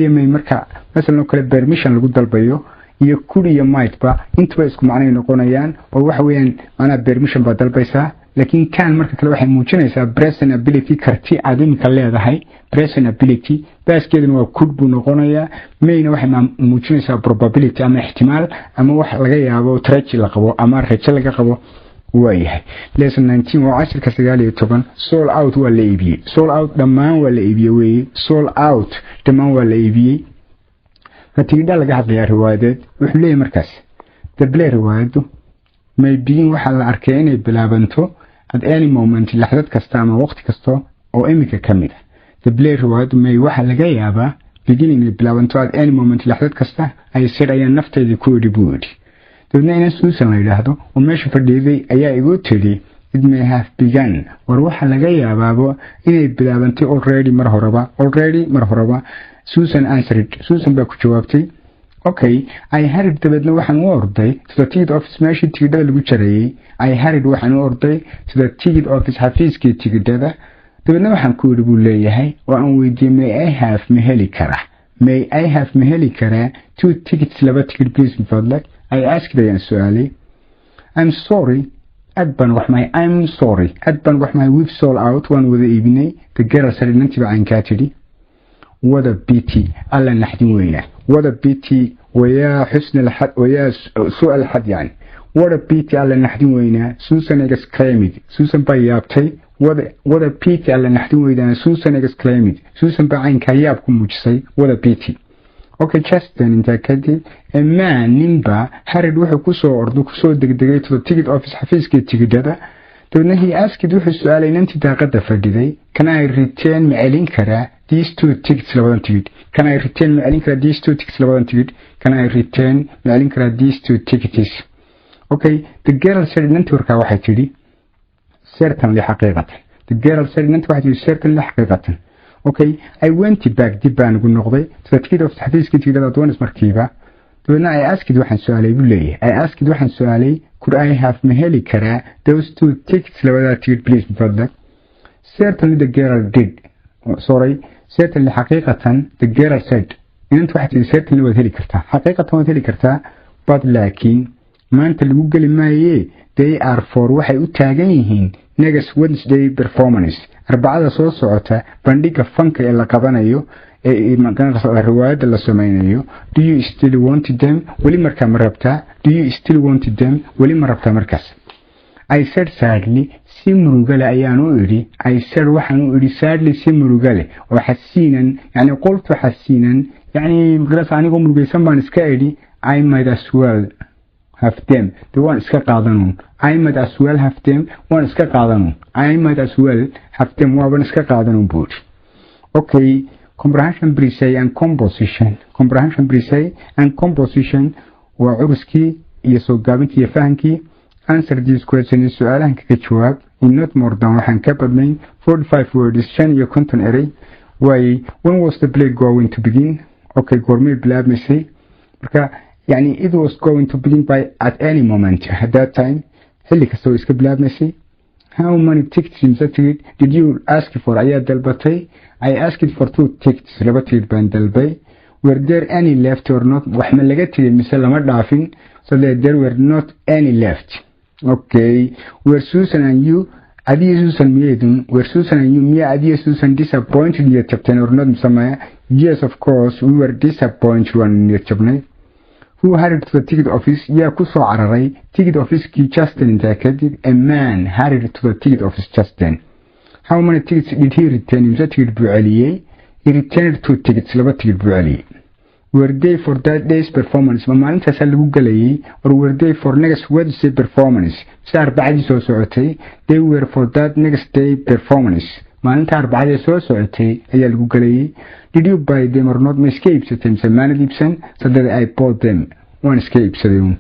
iyo may marka mesela kale permission lagu dalbayo iyo could iyo might ba inta isku macno noqonayaan oo waxa weeyaan ana permission ba dalbaysaa laakiin can marka kale waxay muujinaysaa present ability karti adinka leedahay present ability baaskeeduna waa could buu noqonayaa mayna waxay muujinaysaa probability ama ihtimaal ama wax laga yaabo traji la qabo ama rajo laga qabo waayahay lesson 19 waa casharka 19 sold out waa la iibiyay sold out dhamaan waa la iibiyay weey sold out dhamaan waa la iibiyay katiida laga hadlayaa riwaayadeed wuxuu leeyahay markaas the play riwaayadu may begin waxa la arkay inay bilaabanto at any moment laxdad kasta ama waqti kasta oo imika kamid ah the play riwaayadu may waxa laga yaabaa beginning bilaabanto at any moment laxdad kasta ay sidayaan nafteedii ku dhibudi dadna Susan la yiraahdo oo meesha fadhiday ayaa igu tiri it may have begun war waxa laga yaabaa inay bilaabantay already mar horeba Susan answered Susan baa ku jawaabtay okay I hurried dabadna waxaan u orday to the ticket office meeshii tigidhada lagu jareeyay I hurried waxaan u orday to the ticket office xafiiskii tigidhada dabadna waxaan ku yiri buu leeyahay oo aan weydiiyay may I have maheli karaa 2 tickets laba ticket please fadlan I asked the su'aali I'm sorry adban wax my we've sold out one with the evening the girl said nanti baan ka tiri wada bt alla naxdin weyna wada bt waya xusn alhad waya su'al had yani wada bt alla naxdin weyna Susan exclaimed Susan bay yaabtay wada bt alla naxdin weyna Susan exclaimed Susan baa aan ka yaab ku muujisay wada bt okay Justin inta kadib man nimba harid wuxuu ku soo degdegay to the ticket office xafiiskii tigidhada dadna he asked wuxuu su'aalay intii daaqada fadhiday can I return macalin karaa these 2 tickets labadan ticket can I return macalin karaa these 2 tickets labadan ticket can I return macalin karaa these 2 tickets okay the girl said nanti warka waxay tiri certainly xaqiiqatan the girl said nanti waxay tiri certainly xaqiiqatan okay I went back dibaan ugu noqday to the ticket of xafiiskii tigidhada doonaysa markiiba dadna I asked waxaan su'aalay could I have maheli karaa those 2 tickets labada ticket please fadlan certainly the girl did sorry certainly حقيقة the girl said إن أنت واحد certainly وذهلي كرتا حقيقة وذهلي كرتا but لكن ما أنت اللي مقل ما يه they are for waxay u taagan yihiin next Wednesday performance arbacada soo socota bandhiga fanka ee la qabanayo ee magaalada riwaayada la sameeyo do you still want them wali markaa ma rabtaa do you still want them wali ma rabtaa markaas I said sadly si murugale ayaan u iri I said waxaan u iri sadly si murugale oo xasiinan yani qoltu xasiinan yani magaalada anigu murugaysan baan iska iri I might as well have them the one iska qaadanun I might as well have them one iska qaadanun I might as well have them one iska qaadanun bood okay comprehension precis and composition waa curuskii iyo soo gaabintii iyo fahankii answer these questions su'aalahan kaga jawaab in not more than waxaan ka badnayn 45 words 50 eray way when was the play going to begin okay goormay bilaabmaysay marka يعني it was going to begin by at any moment at that time حلي كستو إسك بلاد مسي how many tickets did you ask for أيها دلبتي I asked for 2 tickets لبتي بان دلبي were there any left or not وحمل لقيتي المثال ما دافين so that there were not any left okay were Susan and you أدي Susan ميدون were Susan and you ميا أدي Susan disappointed يتبتين or not مسمى yes of course we were disappointed when يتبني who hurried to the ticket office يا كسو عرري ticket office كي Justin تأكد a man hurried to the ticket office Justin how many tickets did he return يمسا ticket بعليه he returned 2 tickets لبا ticket بعليه were they for that day's performance ما انت سألقوا قليه or were they for next Wednesday performance سار بعد سو سعوتي they were for that next day performance ما انت بعد سو سعوتي هي اللي قليه did you buy them or not ما escapes them سمان ليبسن so that I bought them one escapes them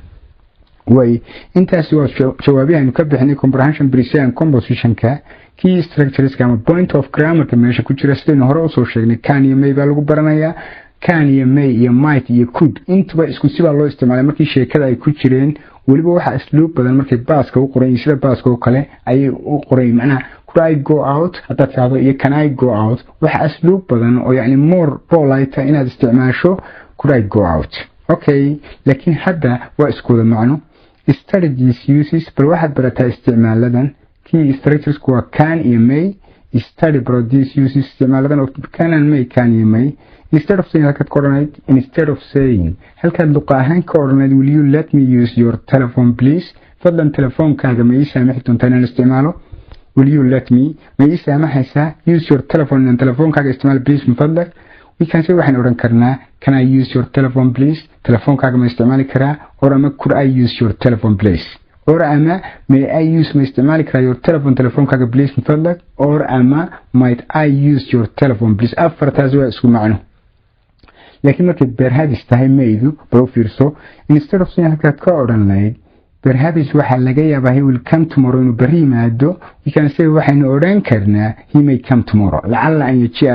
way انت سوى شوابيها نكبح اني comprehension precis and composition ka key structures كما point of grammar كميشا كتيرستين هراء وصوشيني كان يمي بالغو برانايا كان يمي might could انتبا اسكو سيبا الله استعمالي مركي شيكادا ay ku jireen waliba waxa asluub badan markay baaska u qoran sida baaska oo kale ay u qoray macna could I go out hada taado iyo can I go out waxa asluub badan oo yani more polite inaad isticmaasho could I go out okay laakiin hadda waa isku wada macno study these uses bal waxaad barataa isticmaaladan key structures kuwa can iyo may study bro these uses isticmaaladan oo can and may can iyo may instead of saying halkaad ka odhanayd instead of saying halkaad luqa ahaan ka odhanayd will you let me use your telephone please fadlan telefoonkaaga ma ii saamaxi doontaa inaan isticmaalo will you let me ma ii saamaxaysaa use your telephone inaan telefoonkaaga isticmaalo please mafadlak we can say waxaan odhan karnaa can I use your telephone please telefoonkaaga ma isticmaali karaa or ama could I use your telephone please or ama may I use ma isticmaali karaa your telephone telefoonkaaga please mafadlak or ama might I use your telephone please afartaas waa isku macno laakiin markay beerhadis tahay maydu baro fiirso instead of saying halkaad ka odhan lahayd beerhadis waxaa laga yaabaa he will come tomorrow inuu bari yimaado we can say waxaynu odhan karnaa he may come tomorrow lacalla an yajia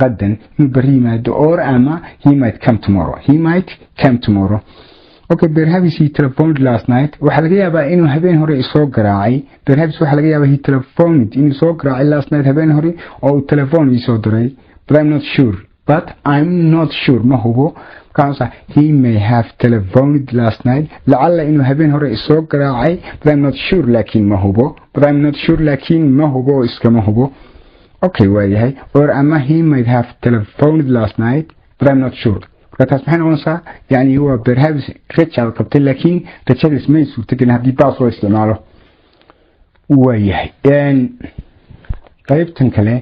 qadan inuu bari yimaado or ama he might come tomorrow okay beerhadis he telephoned last night waxaa laga yaabaa inuu habeen hore isoo garaacay beerhadis waxaa laga yaabaa he telephoned inuu soo garaacay last night habeen hore oo uu telephone isoo diray but I'm not sure ma hubo kaasa he may have telephoned last night la'alla inuu habeen hore isoo garaacay but I'm not sure laakiin ma hubo iskama hubo okay waayahay or ama he might have telephoned last night but I'm not sure taas maxay noqonaysaa yani huwa perhaps rajal qabtay laakiin rajadiis may suurtagelin haddii baas loo isticmaalo waayahay qaybtan kale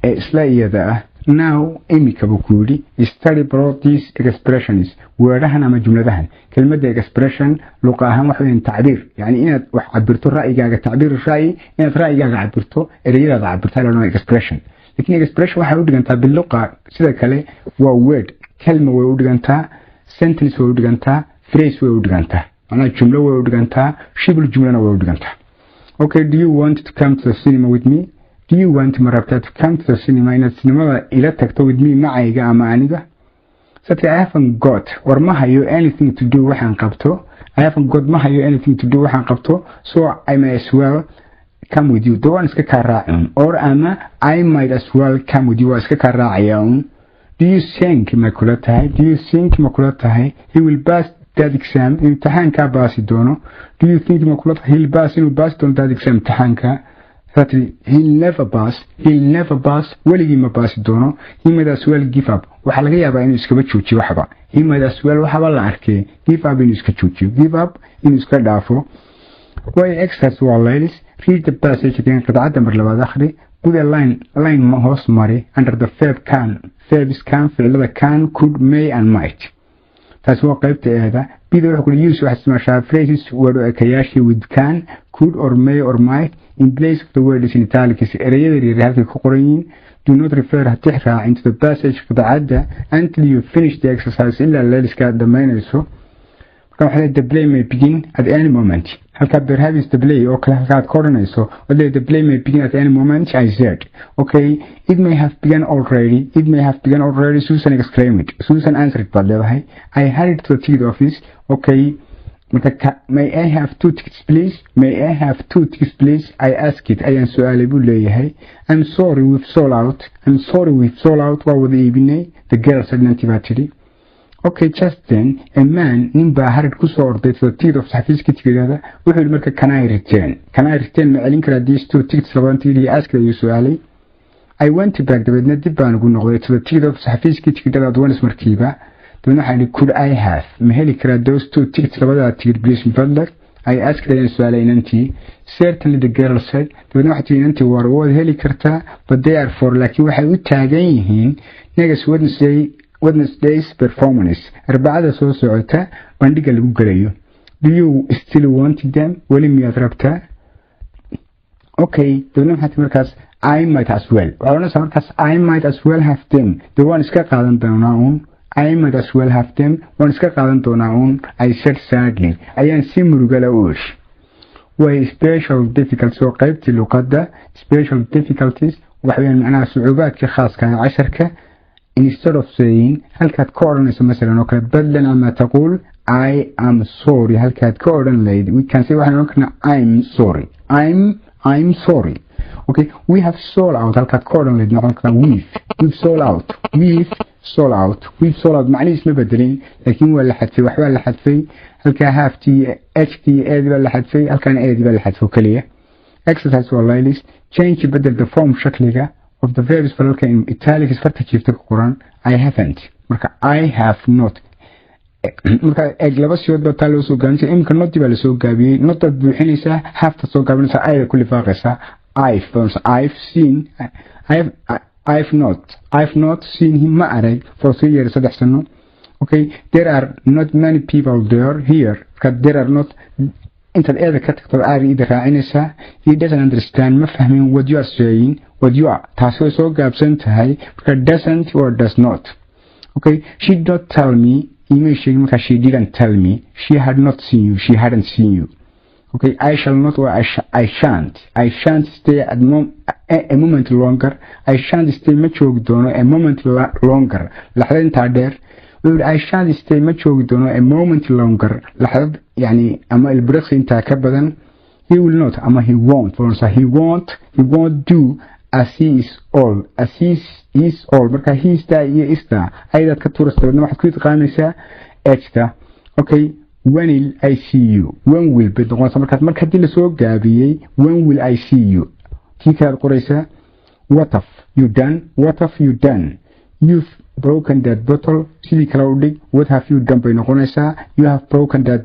ee isla iyada ah now imika buu ku yidhi study bro these expressions weedhahan ama jumladahan kelmadda expression luqa ahaan waxa weeyaan tacbiir yani inaad wax cabirto ra'yigaaga tacbiir ra'yi inaad ra'yigaaga cabirto ereyadaada cabirto lana expression laakiin expression waxay u dhigantaa biluqa sida kale waa word kelma way u dhigantaa sentence way u dhigantaa phrase way u dhigantaa macnaha jumlo way u dhigantaa shibul jumlana way u dhigantaa okay do you want to come to the cinema with me do you want to come to the cinema inaad cinemada ila tagto with me macayga ama aniga sati I haven't got war ma hayo anything to do waxaan qabto so I may as well come with you the one iska kaa raacin or ama I might as well come with you waa iska kaa raacaya un do you think ma kula tahay he will pass that exam imtixaankaa baasi doono do you think ma kula tahay he'll pass inuu baasi doono that exam imtixaanka he'll never pass weligii ma baasi doono he might as well give up waxaa laga yaabaa inuu iskaba joojiyo waxba he might as well waxaba la arkay give up inuu iska joojiyo give up inuu iska dhaafo way exercise waa laylis read the passage again qadacada mar labaad akhri put a line ma hoos mari under the verbs can ficilada can could may and might taasi waa qaybta eeda bida wuxuu kula use waxaad isticmaashaa phrases word ekayaashii with can could or may or might in place of the word is in italics ereyada yaryar halkay ku qoran yihiin do not refer hatix raac into the passage qadacada until you finish the exercise ilaa layliska dhammaynayso marka waxaa the play may begin at any moment halka perhaps the play oo kale halkaad ka odhanayso the play may begin at any moment I said okay it may have begun already Susan exclaimed Susan answered baad leedahay I hurried to the ticket office okay marka may I have 2 tickets please I asked it ayaan su'aalay buu leeyahay I'm sorry we've sold out waa wada iibinay the girl said nanti baa tidhi okay just then a man nin baa harid ku soo orday to the ticket of xafiiska tigidada wuxuu yiri marka can I return ma celin karaa these 2 tickets labadan tigid iyo asked ayuu su'aalay I went back dabadna dib baan ugu noqday to the ticket of xafiiska tigidada adwanis markiiba dabadna waxaan yiri could I have ma heli karaa those 2 tickets labada tigid please fadlan I asked ayaan su'aalay inantii certainly the girl said dabadna waxay tiri inantii war waad heli kartaa but they are for laakiin waxay u taagan yihiin next Wednesday's performance arbacada soo socota bandhiga lagu galayo do you still want them wali miyaad rabtaa okay dabadna waxaad markaas I might as well waxaana markaas I might as well have them the one iska qaadan doonaa un I might as well have them one iska qaadan doonaa un I said sadly ayaan si murugala u ish way special difficulties oo qaybtii luqadda special difficulties waxayaan macnaha sucuubaadka khaaska ah casharka instead of saying halkaad ka odhanayso masalan oo kale badlan ama taqul I am sorry halkaad ka odhan lahayd we can say waxaan odhan karnaa I'm sorry okay we have sold out halkaad ka odhan lahayd noqon kartaa we've sold out macnihiis ma bedelin laakiin waa la xadfay waxbaa la xadfay halkaa halftii ht eedi baa la xadfay halkaana eedi baa la xadfay kaliya exercise waa laylis change bedel the form shakliga of the verbs falalka in italics farta jiifta ku qoran I haven't marka I have not marka laba siyood baa taa loo soo gaabinaysa imika noti baa lasoo gaabiyey notaad buuxinaysaa hafta soo gaabinaysaa ayda ku lifaaqaysaa I've not seen him ma arag for 3 years 3 sano okay there are not many people here there are not intaad eeda ka tagto aad raacinaysaa he doesn't understand ma fahmin what you are saying taasoo soo gaabsan tahay marka doesn't or does not okay she did not tell me email sheegay marka she didn't tell me she hadn't seen you okay I shall not or I shan't stay a moment longer I shan't stay ma joogi doono a moment longer laxda intaa dheer I shan't stay ma joogi doono a moment longer laxda yani ama ilbiriqsi intaa ka badan he will not ama he won't do as he is all marka he is that iyo is that aydaad ka tuurasta wadna waxaad ku taqaanaysaa ejta okay when will I see you when will be noqonaysa marka hadii lasoo gaabiyey when will I see you kii kaad qoraysaa what have you done you've broken that bottle sidii kale u dhig what have you done bay noqonaysaa you have broken that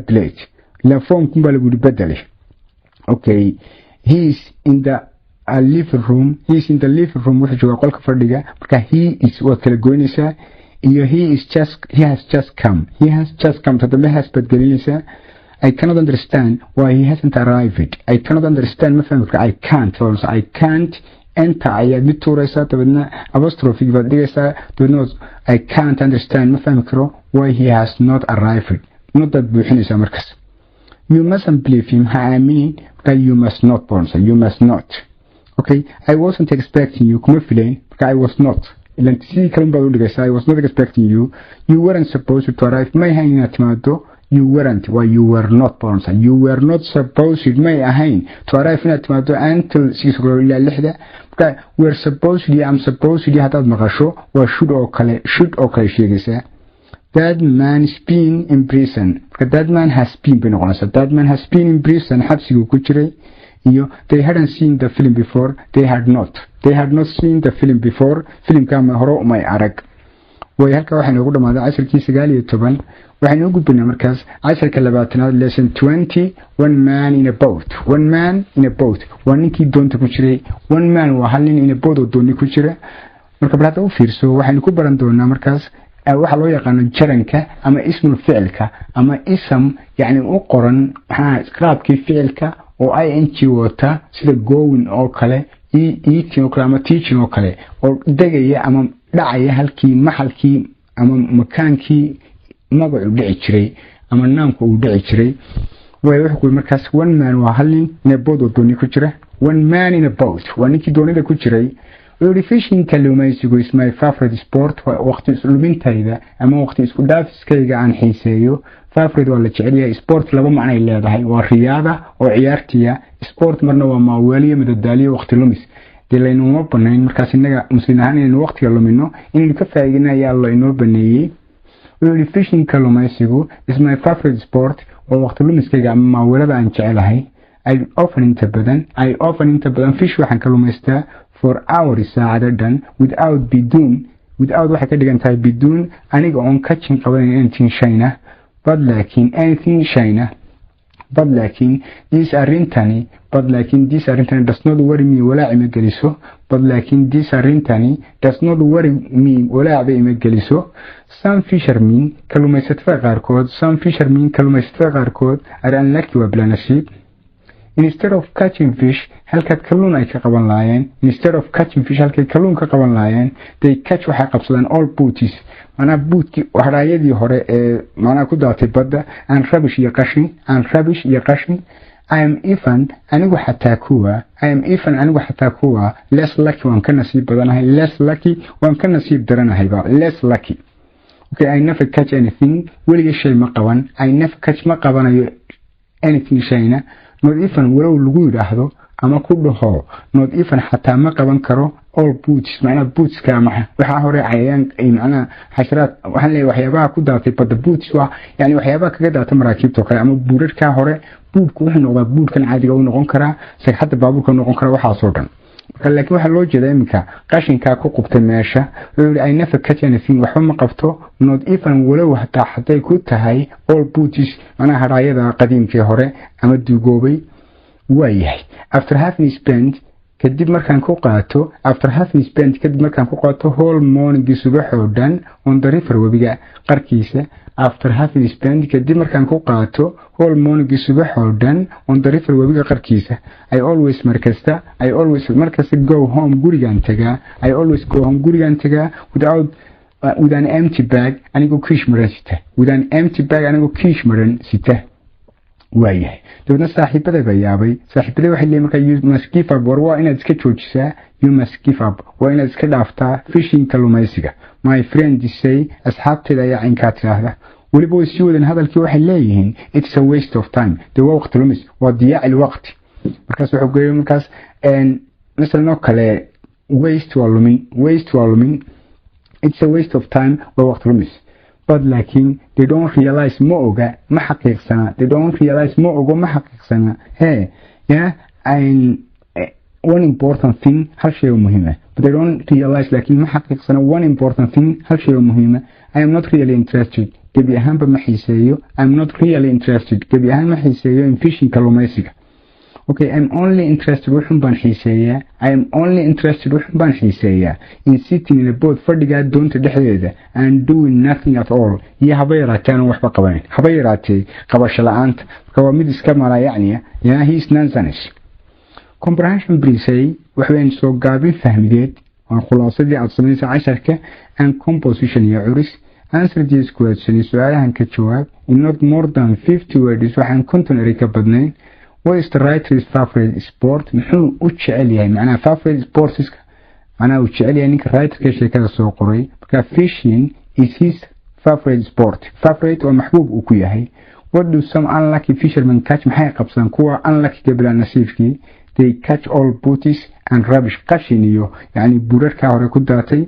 plate la form kun baa lagu bedelay okay he is in the living room wuxuu joogaa qolka fadhiga marka he is waad kala goynaysaa iyo he has just come tadambe has badgelinaysaa I cannot understand why he hasn't arrived I cannot understand ma fahmi karka I can't enter ayaad mid tuuraysaa dabadna apostrophe baad dhigaysaa dabadna I can't understand ma fahmi karo why he has not arrived nodaad buuxinaysaa markaas you mustn't believe him ha aaminin marka you must not okay I wasn't expecting you kuma filayn marka I was not ilan sidii kale baad u dhigaysaa I was not expecting you weren't supposed to arrive may hayn inaad timaado you weren't waa you were not born you were not supposed may ahayn to arrive inaad timaado until 6 o'clock ilaa 6 marka we're supposed I'm supposed haddaad maqasho waa should oo kale sheegaysaa that man's been in prison marka that man has been bay noqonaysaa that man has been in prison xabsigu ku jiray iyo they hadn't seen the film before they had not seen the film before filmka ma hore umay arag way halka waxaan ugu dhamaaday casharkii 19 waxaan ugu gudbinaa markaas casharka 20aad lesson 20 one man in a boat waa ninkii doonta ku jiray one man waa hal nin in a boat oo dooni ku jira marka bal hadda u fiirso waxaan ku baran doonaa markaas waxa loo yaqaan jaranka ama ismul ficilka ama ism yani u qoran qaabkii ficilka oo ing wata sida going oo kale eating oo kale ama teaching oo kale oo degaya ama dhacaya halkii maxalkii ama makaankii magacu dhici jiray ama naamku uu dhici jiray way wuxuu markaas one man waa hal nin in a boat oo dooni ku jira one man in a boat waa ninkii doonida ku jiray fishing kalluumaysigu is my favorite sport waqti isluubintayda ama waqti isku dhaafiskayga aan xiiseeyo favorite waa la jecel yahay sport laba macno leedahay waa riyaada oo ciyaartiya sport marna waa maawaliyo madadaaliyo waqti lumis dilaynu ma banayn markaas inaga muslimiin inaynu waqtiga lumino inaynu ka faa'iideynayo Allah inoo baneeyay fishing kalluumaysigu is my favorite sport oo waqti lumiskayga ama maawalada aan jecelahay I often inta badan fish waxaan kalluumaystaa for hours saacadadan without waxay ka dhigan tahay bidun aniga oon catching qaban anything shayna but laakiin this arintani does not worry me walaac ma geliso some fishermen kalluumaysatada qaarkood are unlucky waa bila nasiib instead of catching fish halka kalluun ay ka qaban laayeen they catch waxay qabsadaan all booties mana bootki waxraayadii hore ee mana ku daatay badda aan rubbish iyo qashin I am even anigu xataa kuwa less lucky waan ka nasiib daranahay less lucky okay I never catch anything weliga shay ma qaban ma qabanayo anything shayna not even walow lagu yiraahdo ama ku dhaho not even xataa ma qaban karo all boots macna boots ka waxa hore cayayaan macna xasharaad waxaan leeyahay waxyaabaha ku daatay badda boots waa yani waxyaabaha kaga daatay maraakiibta kale ama buurarka hore buudku wuxuu noqdaa buudkan caadiga uu noqon karaa sagxadda baabuurka noqon kara waxa soo dhan laakiin waxa loo jeedaa iminka qashinka ku qubtay meesha ay never catch anything waxba ma qabto not even walow haday ku tahay all boots macna haraayada qadiimkii hore ama duugoobay waayahay after having spent kadib markaan ku qaato whole morning subax oo dhan on the river webiga qarkiisa after having spent kadib markaan ku qaato whole morning subax oo dhan on the river webiga qarkiisa I always go home gurigan tagaa with an empty bag anigoo kiish maran sita waayahay dawladna saaxiibada bayaabay waxay leeyihiin marka you must give up waa inaad iska joojisaa waa inaad iska dhaaftaa fishing kalluumaysiga my friend say asxaabteeda ayaa inka tiraahda waliba way sii wadaan hadalkii waxay leeyihiin it's a waste of time waa waqti lumis waa diyaac waqti markaas wuxuu geeyay markaas مثلا kale waste waa lumin it's a waste of time waa waqti lumis but laakiin they don't realize ma xaqiiqsana one important thing hal shay oo muhiim ah but they don't realize laakiin ma xaqiiqsana one important thing hal shay oo muhiim ah I am not really interested gabi ahaanba ma xiiseeyo in fishing kalluumaysiga okay I am only interested wuxun baan xiiseeyaa in sitting in a boat fadhiga doonta dhexdeeda and doing nothing at all iyo haba yaraateen waxba qabayn qabasho la'aanta waa mid iska mala he is nonsense comprehension please waxaan soo gaabin fahmideed oo khulaasadii aad samaysay casharka and composition iyo curis answer these questions su'aalahan ka jawaab in not more than 50 words waxaan konton eray ka badnayn what is the writer's favorite sport muxuu u jecel yahay macnaha favorite sports macnaha u jecel yahay ninka writerka sheekada soo qoray marka fishing is his favorite sport favorite waa maxbuub uu ku yahay what do some unlucky fishermen catch maxay qabsan kuwa unlucky gabla nasiibkii they catch all booties and rubbish qashin iyo yani burarka hore ku daatay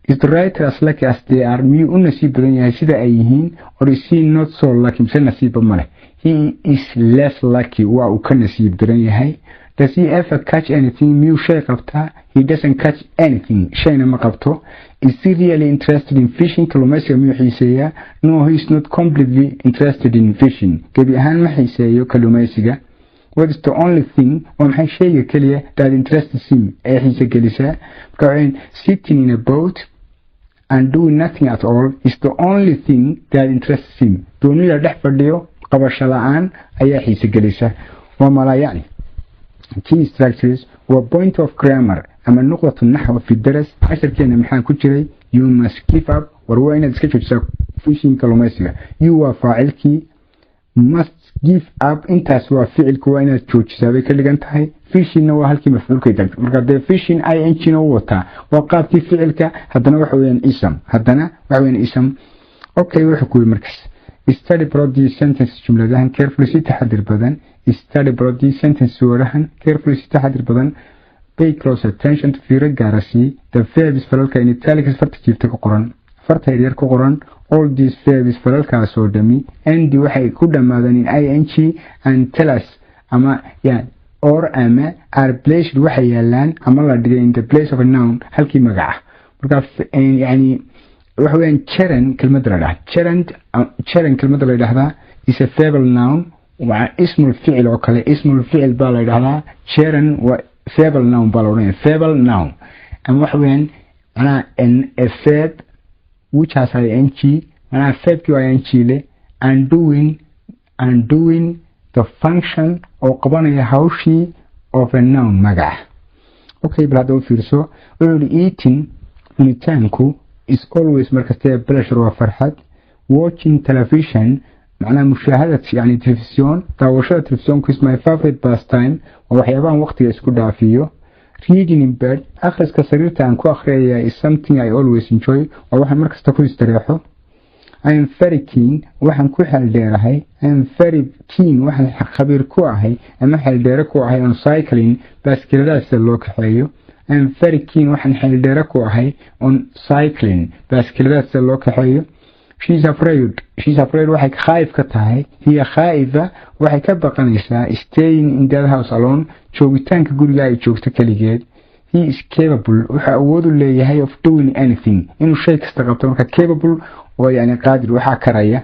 is the writer as lucky as they are miyuu u nasiib badan yahay sida ay yihiin or is he not so lucky mise nasiibba male he is less lucky waa uu ka nasiib daran yahay does he ever catch anything miyuu shay qabtaa he doesn't catch anything shayna ma qabto is he really interested in fishing kalluumaysiga miyuu xiiseeyaa no he is not completely interested in fishing gebi ahaan ma xiiseeyo kalluumaysiga what is the only thing oo maxay shayga kaliya that interests him ee xiise gelisaa marka sitting in a boat and doing nothing at all is the only thing that interests him doonida dhex fadhiyo qabasho la'aan ayaa xiise gelisa waa malayani key structures waa point of grammar ama nuqdatu naxwa fi daras casharkeena maxaa ku jiray you must give up war waa inaad iska joojisaa fishing kalluumaysiga you waa faacilkii must give up intaas waa ficilku waa inaad joojisaa bay ka dhigan tahay fishingna waa halkii mafcuulka tagto marka dee fishing ing na u wataa waa qaabkii ficilka haddana waxa weeyaan ism okay wuxuu ku yiri markaas study broad these sentences jumladahan carefully si taxadir badan study broad these sentences warahan carefully si taxadir badan pay close attention to fiiro gaarasi the verbs falalka in italics farta jiifta ku qoran farta yar ku qoran all these verbs falalkaas oo dhami and waxay ku dhamaadaan in ing and tell us ama or ama are placed waxay yaalaan ama la dhigay in the place of a noun halkii magaca marka yani waxa weeyaan charan kelmad la dhahaa charan kelmad la dhahaa is a verbal noun waa ismul ficil oo kale ismul ficil baa la dhahaa charan waa verbal noun baa la odhanayaa verbal noun ama waxa weeyaan ana a verb which has ing ana verbki waa ing le and doing the function oo qabanaya hawshii of a noun magaca okay bal hadda u fiirso wuxuu eating cunitaanku is always markasta pleasure waa farxad watching television macnaha mushaahadad yani television daawashada televisionku is my favorite pastime waa waxyaabahan waqtiga isku dhaafiyo reading in bed akhriska sariirta aan ku akhriyaya is something I always enjoy waa waxaan markasta ku istareexo I am very keen waxaan ku xeeldheerahay I am very keen waxaan khabiir ku ahay ama xeeldheere ku ahay on cycling baaskiilada sida loo kaxeeyo I am very keen waxaan xeeldheere ku ahay on cycling baaskiilada sida loo kaxeeyo she's afraid waxay khaayif ka tahay hiya khaa'ifa waxay ka baqanaysaa staying in that house alone joogitaanka guriga ay joogto kaligeed he is capable waxa awood u leeyahay of doing anything inuu shay kasta qabto marka capable oo yani qaadir waxa karaya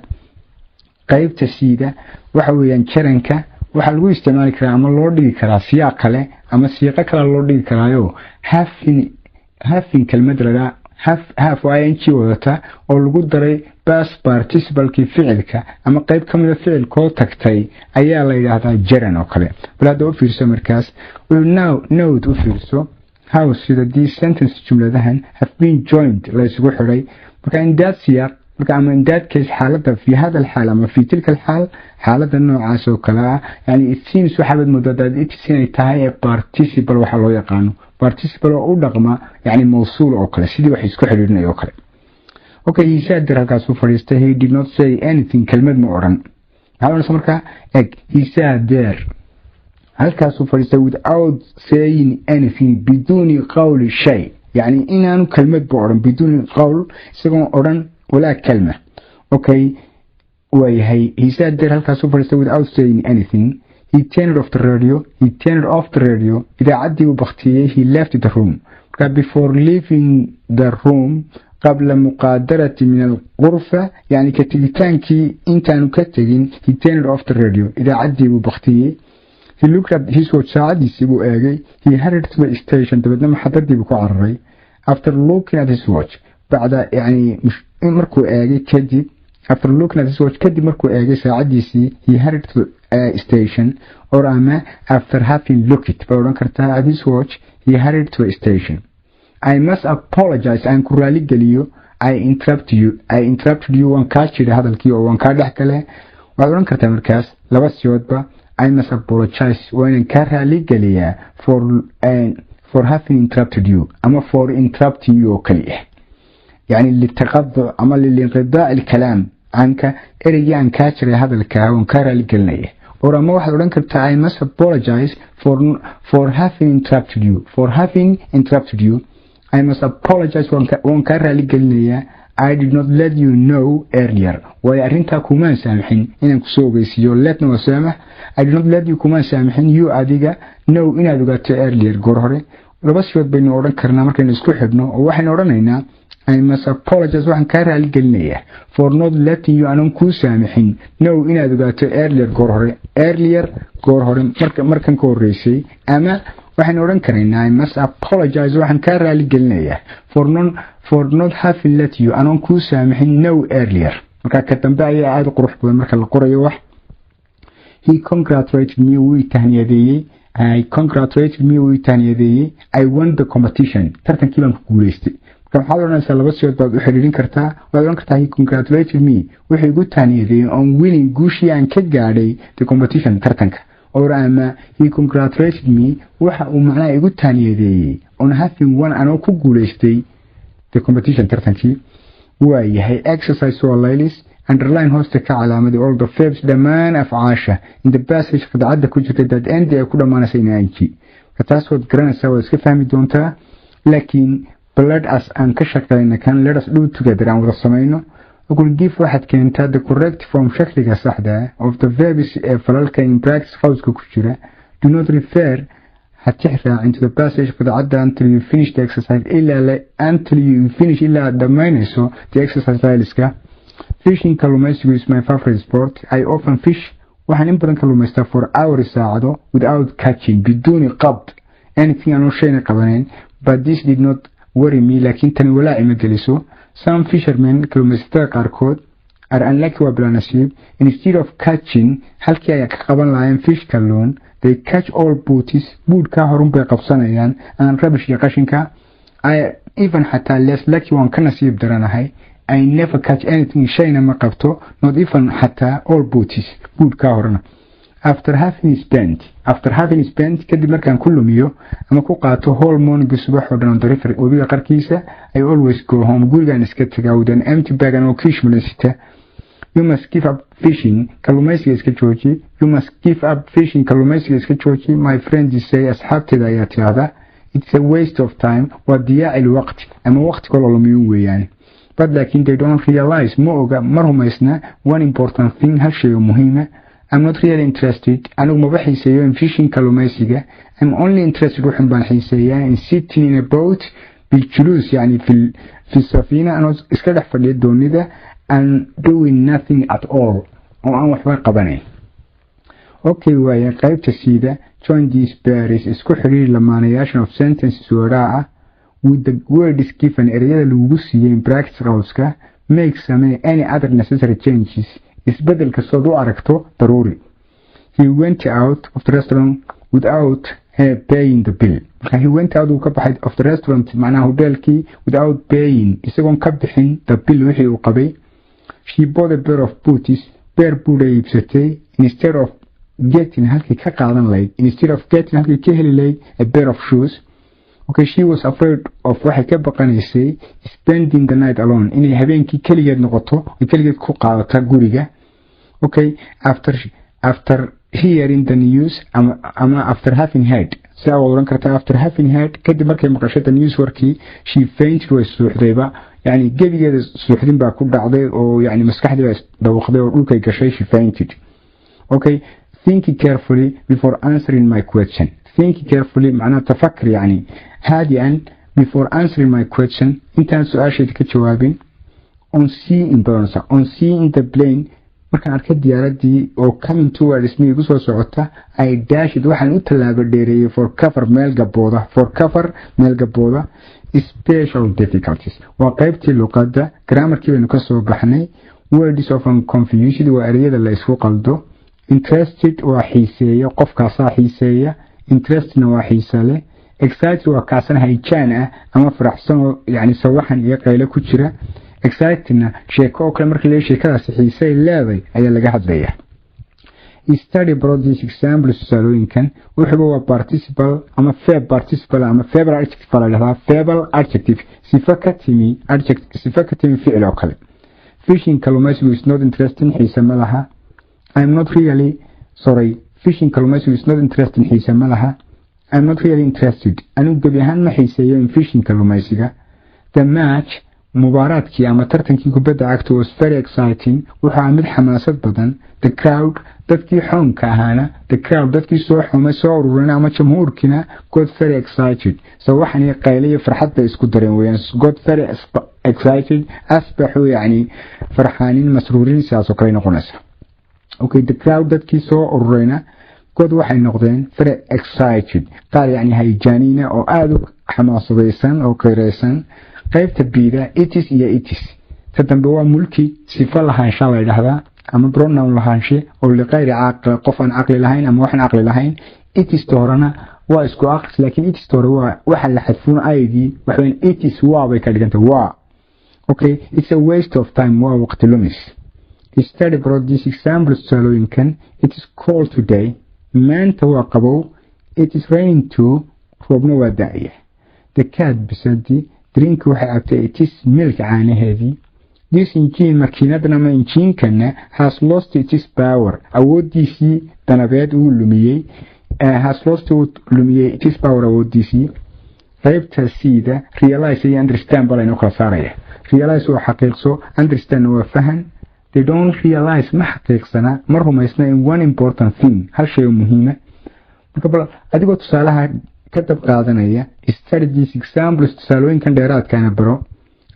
qaybta siida waxa weeyaan jaranka waxa lagu isticmaali karaa ama loo dhigi karaa siyaaq kale ama siiqo kale loo dhigi karaayo having kelmad la have ing wadata oo lagu daray past participle-kii ficilka ama qayb ka mid ah ficilkoo tagtay ayaa la yiraahdaa jaran oo kale bal hadda u fiirso markaas note u fiirso how sida these sentence jumladahan have been joined la isugu xiray marka in that siyaq marka ama in that case xaaladda fi hada alxaal ama fi tilka alxaal xaaladda noocaas oo kale ah yani it seems waxaad moodaa it inay tahay a participle waxa loo yaqaano participle oo u dhaqma yani mawsuul oo kale sidii wax isku xiriirinay oo kale okay he said halkaas uu fadhiistay he did not say anything kelmad ma oran waxaa marka he said there halkaas uu fadhiistay without saying anything biduni qawli shay yani inaanu kelmad ba oran biduni qawl isagoo oran ولا كلمة okay وهي he said there halkaas uu fadhiistay without saying anything he turned off the radio إذا عدي وبختيه he left the room before leaving the room قبل مقادرة من الغرفة يعني كتجتانكي إنتانو كتجين he turned off the radio إذا عدي وبختيه he looked at his watch ساعد يسيبو آجي he headed to the station تبدنا محضر بكو عري after looking at his watch بعد يعني مش مركو آجي كدي after looking at his watch كدي مركو آجي ساعد يسي he headed to the station or أما after having looked فوران كرتا at his watch he headed to a station I must apologize أن كرالي قليو I interrupted you وان كاشي هذا الكيو وان كادح كله ووران كرتا مركز لبس يودبا I must apologize وان كرالي قليا for having interrupted you أما for interrupting you كليه يعني للتقضع أما للانقضاء الكلام عنك إرجع عن كاتر هذا الكلام كارا لقلنيه or ما واحد أقول كرتا I must apologize for having interrupted you I must apologize for كارا لقلنيه I did not let you know earlier ويأرنتا كمان سامحين إنك سوغيسيو let no سامح I did not let you كمان سامحين you أديك know إن أدوغات earlier قرهري لبس يود بين أوران كرنا مركن نسكو حبنو وواحد أورانينا I must apologize وحن كارها لقلنيه for not letting you أنهم كو سامحين know إن أدوغات earlier قرهري مركن كوريسي أما وحن أوران كرنا I must apologize وحن كارها لقلنيه for not having let you أنهم كو سامحين know earlier مركا كتنبعي عاد قروح بوين مركا القرية وح he congratulated me ويتهنيدي I congratulated me ويتهنيدي I won the competition ترتن كيبان كوليستي كم حاضرنا سلبس يود بعد وحريرين كرتا وعدون كرتا he congratulated me وحي يقول تهنيدي on winning قوشي عن كدقاري the competition ترتنك or أما he congratulated me ومعناه يقول تهنيدي on having won أنا كو كوليستي the competition ترتنكي وهي exercise والليلس underline هوستك علامة all the verbs دمان أفعاشة in the passage قد عدى كجرة that end يكون ما نسينا أيكي كتاسود قرنا سوا اسكي فهمي دونتا لكن let us أنكشك لأن كان let us do together عن وضع السمينو أقول give واحد كنتا the correct form شكلك صحدة of the verbs فلالك in practice خوزك كجرة do not refer هتحفى into the passage قد عدى until you finish the exercise until you finish إلا دمين so the exercise لسكا Fishing كالوميستيكو is my favorite sport. I often fish وحن إمبرن كالوميستا for hours ساعدو without catching بدون قبض anything أنو شيء قبنين but this did not worry me لكن تاني ولا إمجلسو some fishermen كالوميستا قاركود are unlucky وبلا نصيب instead of catching هالكي أياك قبن لاين fish كاللون they catch all booties بود كاهرون بيقبصانيان and rubbish يقاشنكا I even حتى less lucky وان كنصيب درانهاي I never catch anything شيئا ما قبته not even حتى all booties بود كاهرنا after having spent كدي مركان كله ميو أما كو قاتو whole morning الصبح ودان دريفر وبيغا قركيسة I always go home قولغا نسكت تقاودان empty bag أنا وكيش ملنسيته you must give up fishing كالوميسي اسكتشوشي you must give up fishing كالوميسي اسكتشوشي my friends say أصحابتي داياتي هذا it's a waste of time وضياع الوقت أما وقت كله ميو ويان but لكن they don't realize مرهم يسنا one important thing هالشيء مهمة I'm not really interested أنا ما بحيسيه in fishing كالوميسيجا I'm only interested روحن بحيسيه in sitting in a boat بالجلوس يعني في السفينة أنا إسكالح فليت دوني ده and doing nothing at all وأنا وحبان قبنين أوكي ويا قيب تسيدة join these pairs اسكو حرير لما نياشن of sentences وراءه with the word is given area lagu siiyay in practice qowska make any other necessary changes isbedel kasto du aragto daruri he went out of the restaurant without paying the bill he went out ka baxay of the restaurant macnaha hotelki without paying isagoon ka bixin the bill wixii uu qabay she bought a pair of boots buud ay iibsatay instead of getting halkii ka qaadan lahayd halkii ka heli lahayd a pair of shoes Okay, she was afraid of waxay ka baqanaysay spending the night alone inay habeenkii kaligeed noqoto oo kaligeed ku qaadato guriga okay after hearing the news ama after having heard saa waran karta after having heard kadib markay maqashay news warkii she fainted way suuxdayba yani gabigeeda suuxdin baa ku dhacday oo yani maskaxdeeda dhawaqday oo dhulka gashay she fainted okay think carefully before answering my question think carefully معناه تفكر يعني هادئا before answering my question intaan su-aashayda ka jawaabin on seeing the plane markaan arkay diyaaradii oo coming towards me igu soo socota I dashed waxaan u tallaabo dheereeyay for cover meel gabooda special difficulties waa qaybtii luqadda grammarkii baynu ka soo baxnay words often confused waa ereyada la isku qaldo interested waa xiiseeya qofkaasaa xiiseeya interestna waa xiisa leh excited waa kacsan hayjaan ah ama faraxsan oo yani sawaxan iyo qaylo ku jira excitedna sheeko oo kale marka la sheekadaasi xiisay leeday ayaa laga hadlayaa study brought this example tusaalooyinkan wuxuu waa participle ama verb participle ama verbal adjective la yiraahdaa verbal adjective sifa ka timi ficil oo kale fishing kalluumaysigu is not interesting xiise ma laha. I'm not really sorry fishing kalluumaysigu is not interesting xiise ma laha. I'm not really interested anigu gabi ahaan ma xiiseeyo in fishing kalluumaysiga. The match mubaaraadkii ama tartankii kubadda cagta was very exciting wuxuu mid xamaasad badan. The crowd dadkii xoonka ahaana the crowd dadkii soo xumay soo ururina ama jamhuurkina got very excited so waxaan qayliyo farxad bay isku dareen weeyaan got very excited asbaxu yani farxaanin masruurin sidaas oo kale noqonaysa. Okay, the crowd dadkii soo ururina god waxay noqdeen very excited qaar yani hayjaanina oo aad u xamaasadaysan oo qeyraysan. qaybta biida it is iyo it is ta dambe waa mulki sifa lahaansha la yiraahdaa ama pronoun lahaanshe oo liqayri aqal qof aan aqli lahayn ama waxaan aqli lahayn. it is torana waa isku aqs laakiin it is tora waa waxa la xadfun aydi waxaan it is waa bay ka dhiganta waa. Okay, it's a waste of time waa waqti lumis. Study brought this example tusaalooyinkan. It is cold today maanta waa qabow. It is raining too roobna waa da'aya. The cat bisadi drink waxay cabtay it is milk caanaheedii. This engine makiinadana ama engine-kana has lost its power awoodiisii danabeed uu lumiyey. Has lost lumiyey its power awoodiisii. qaybta siida realize iyo understand balaynu kala saaraya. Realize waa xaqiiqso, understand waa fahan. They don't realize ma xaqiiqsana ma rumaysna in one important thing hal shay oo muhiima. marka bal adigoo tusaalaha ka dab qaadanaya study these examples tusaalooyinkan dheeraadkaana baro.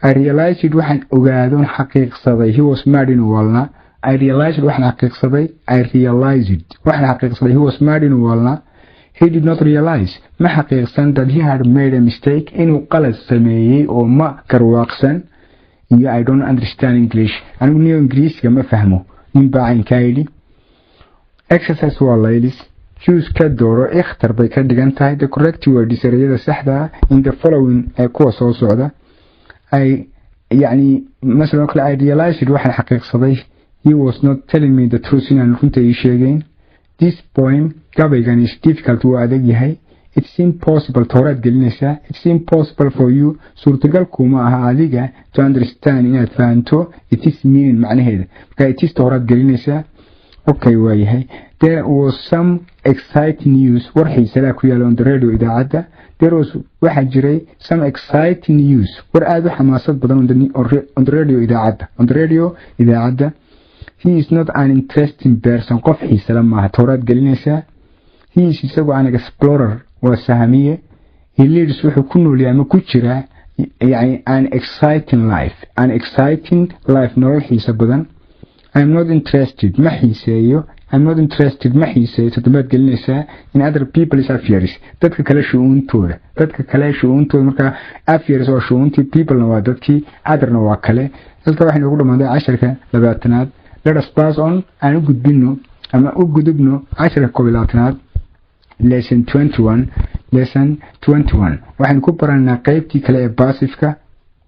I realized waxaan ogaadoon xaqiiqsaday he was mad in walna. I realized waxaan xaqiiqsaday he was mad in walna. He did not realize ma xaqiiqsan that he had made a mistake inuu qalad sameeyey oo ma garwaaqsan. iyo I don't understand English anigu niyo Ingiriisiga ma fahmo nin baacan ka yidhi. Exercise waa laylis choose ka dooro ikhtar bay ka dhigan tahay the correct word erayada saxda in the following ee kuwa soo socda. يعني مثلا I realized waxaan xaqiiqsaday he was not telling me the truth inaan runta ii sheegayn. This poem gabaygan is difficult waa adag yahay. It's impossible tooraad gelinaysaa. It's impossible for you suurtagal kuma aha adiga to understand inaad fahanto it is meaning macnaheeda. marka it is tooraad gelinaysaa. Okay waa yahay. There was some exciting news war xiisa la ku yaalo on the radio idaacadda. There was waxa jiray some exciting news war aad u xamaasad badan on the radio idaacadda. He is not an interesting person qof xiisa la maaha tooraad gelinaysaa. He is isagu an explorer waa sahamiye. He leads wuxuu ku nool yahay ama ku jira yani an exciting life nolol xiisa badan. I'm not interested ma xiiseeyo toddobaad gelinaysaa in other people's affairs dadka kale shu'uuntooda marka affairs waa shu'uuntii peoplena waa dadkii otherna waa kale. halka waxaynu ugu dhamaaday casharka 20aad. Let us pass on aan u gudbino ama u gudubno casharka 12aad lesson 21. waxaan ku baranaa qaybtii kale ee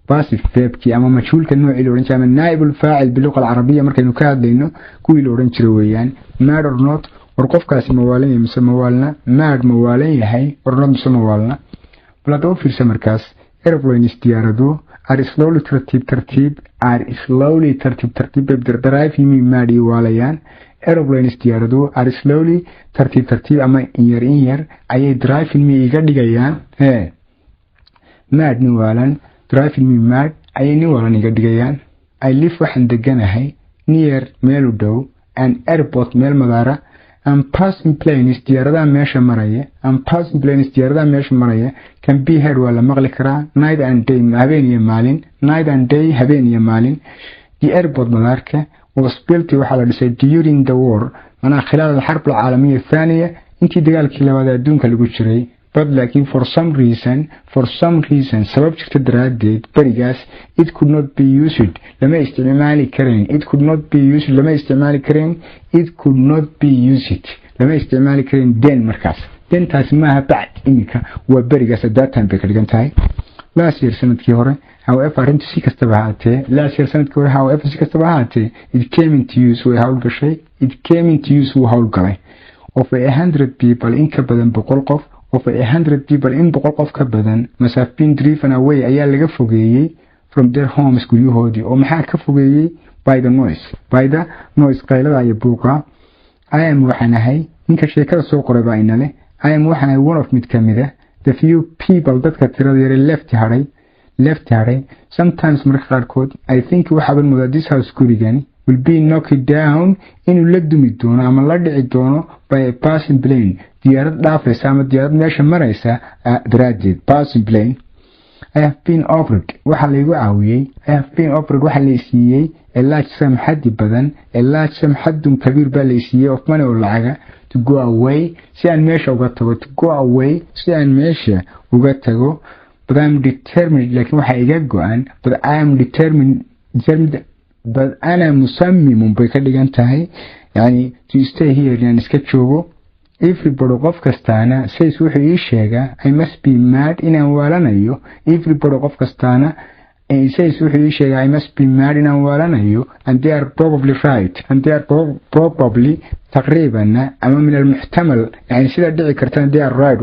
passive verbkii ama majhuulka noocii la oran jiray ama naa'ibul faa'il biluqa al-arabiyya markaynu ka hadlayno kuwii la oran jiray weeyaan. mad or not war qofkaasi mawaalan yahay mise mawaalna. mad mawaalan yahay or not mise mawaalna. bal hadda u fiirsa markaas airplanes diyaaradu are slowly tartiib driving me mad iyo waalayaan. airplanes diyaaradu are slowly tartiib ama in yar ayay driving me iga dhigayaan mad ni waalan. driving me mad ayay ni waalan iga dhigayaan. I live waxaan deganahay near meel u dhow an airport meel madaara. I'm passing planes diyaaradaha meesha maraya can be heard waa la maqli karaa night and day habeen iyo maalin. The airport madaarka was built waxaa la dhisay during the war manaa khilaal al-harb al-caalamiya thaniya intii dagaalkii labaad adduunka lagu jiray. but laakiin for some reason sabab jirta daraadeed berigaas it could not be used lama isticmaali karayn den markaas. dentaasi maaha bacd imika waa berigaas datan bay ka dhigan tahay. last year sanadkii hore however si kastaba ahaatee it came into use way howlgalay. of 100 people in ka badan 100 qof in 100 qof ka badan must have been driven away ayaa laga fogeeyey from their homes guryahoodii oo maxaa ka fogeeyey by the noise qaylada iyo buuqa. I am waxaan ahay ninka sheekada soo qoray baa inale. I am waxaan ahay one of mid ka mid ah the few people dadka tirada yar left hadhay. Sometimes marka qaarkood I think waxaan moodaa this house gurigani will be knocked down inuu la dumi doono ama la dhici doono by a passing plane diyaarad dhaafaysa ama diyaarad meesha maraysa daraadeed. Passing plane. I have been offered waxa la igu caawiyey. Waxa la siiyey a large sum xaddi badan, a large sum xaddun kabiir baa la siiyey of money oo lacaga to go away si aan meesha uga tago. But I'm determined laakiin waxa iga go'an. But I am determined but أنا مصمم bay ka dhigan tahay yani to stay here inaan iska joogo. Everybody qof kastaana says wuxuu ii sheegaa I must be mad inaan waalanayo. Everybody qof kastaana says wuxuu ii sheegaa I must be mad inaan waalanayo and they are probably right and they are probably تقريبا ama min المحتمل يعني sida dhici karta they are right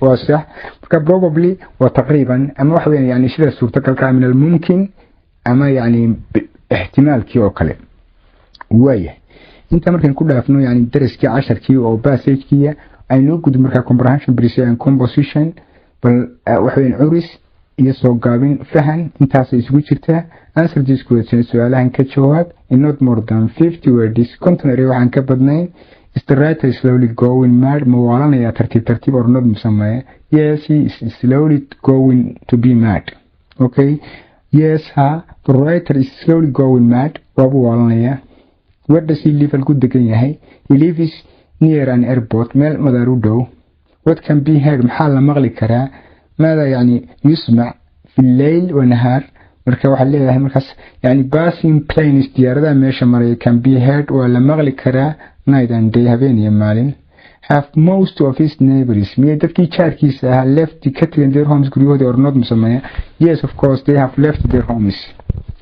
waa sax marka probably waa taqriiban ama wax weyn yani sida suurtagalka min الممكن ama yani ihtimaalkii oo kale waaya. inta markaan ku dhaafno yani daraskii 10kii oo passage-kii aynu gudub marka comprehension precis and composition bal wax weyn curis iyo soo gaabin fahan intaas isugu jirta. answer this question su'aalahan ka jawaab in not more than 50 words. content waxaan ka badnayn. is the writer slowly going mad mawaalanaya tartiib or not musamaya. yes he is slowly going to be mad. okay yes the writer is slowly going mad wabu waalanaya. where does he live ku degan yahay. he lives near an airport meel madaar u dhow. what can be heard maxaa la maqli karaa. ماذا يعني يسمع في الليل والنهار. marka waxa leeyahay markaas yani passing planes diyaarada meesha maray can be heard wala maqli karaa night and day habeen iyo maalin. have most of his neighbors miyay dadkii jaarkiisa ahaa left ka tageen their homes guryahooda or not musamaya. yes of course they have left their homes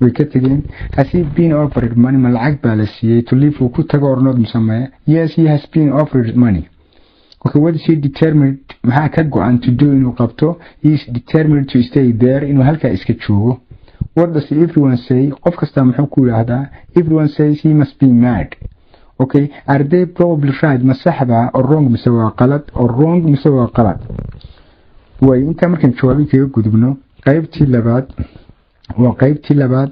way ka tageen. has he been offered money ma lacag baa la siiyey to leave uu ku tago or not musamaya. yes he has been offered money. okay what is he determined maxaa ka go'an to do inuu qabto. he is determined to stay there inuu halkaa iska joogo. what does everyone say qof kasta muxuu ku yiraahdaa. everyone says he must be mad. okay are they probably right ma saxba or wrong mise waa qalad. way inta markaan jawaabin kaga gudubno qaybtii labaad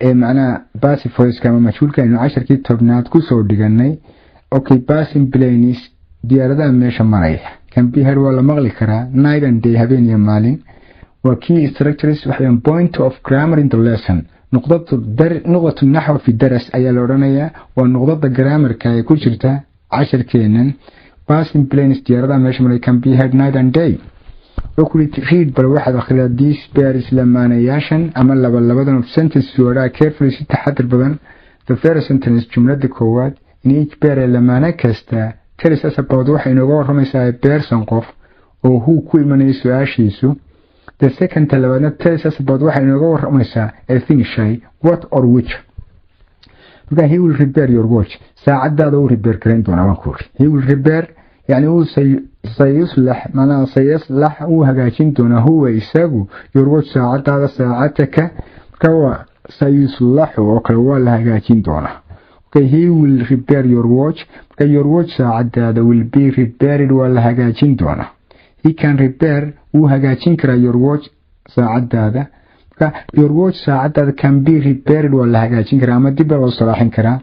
ee macnaha passive voice kama majhuulka inuu 10kii tobnaad ku soo dhiganay. okay passing planes diyaaradaha meesha maraya can be heard waa la maqli karaa night and day habeen iyo maalin. waa key structures waxaan point of grammar in the lesson. nuqdatu naxw fi daras ayaa la oranayaa waa nuqdada grammarka ee ku jirta 10keenan. passing planes diyaaradaha meesha maraya can be heard night and day. read bal waxaad akhriyaa these pairs lamaanayaashan ama labadan of sentence wada carefully si taxadir badan. the first sentence jumlada koowaad in each pair lamaana kasta tells us about waxa inooga waramaysaa person qof oo who ku imanaya su'aashiisu. the second labaadna tells us about waxa inooga waramaysaa a thing shay what or which. marka he will repair your watch saacadaada uu repair kareyn doonaa waan ku ri. he will repair yani uu sayuslax uu hagaajin doonaa huwa isagu your watch saacadaada saacadka marka waa sayuslax oo kale waa la hagaajin doonaa. okay he will repair your watch marka your watch saacadaada will be repaired waa la hagaajin doonaa. he can repair uu hagaajin karaa your watch saacadaada marka your watch saacadaada can be repaired waa la hagaajin karaa ama dib loo salaaxin karaa.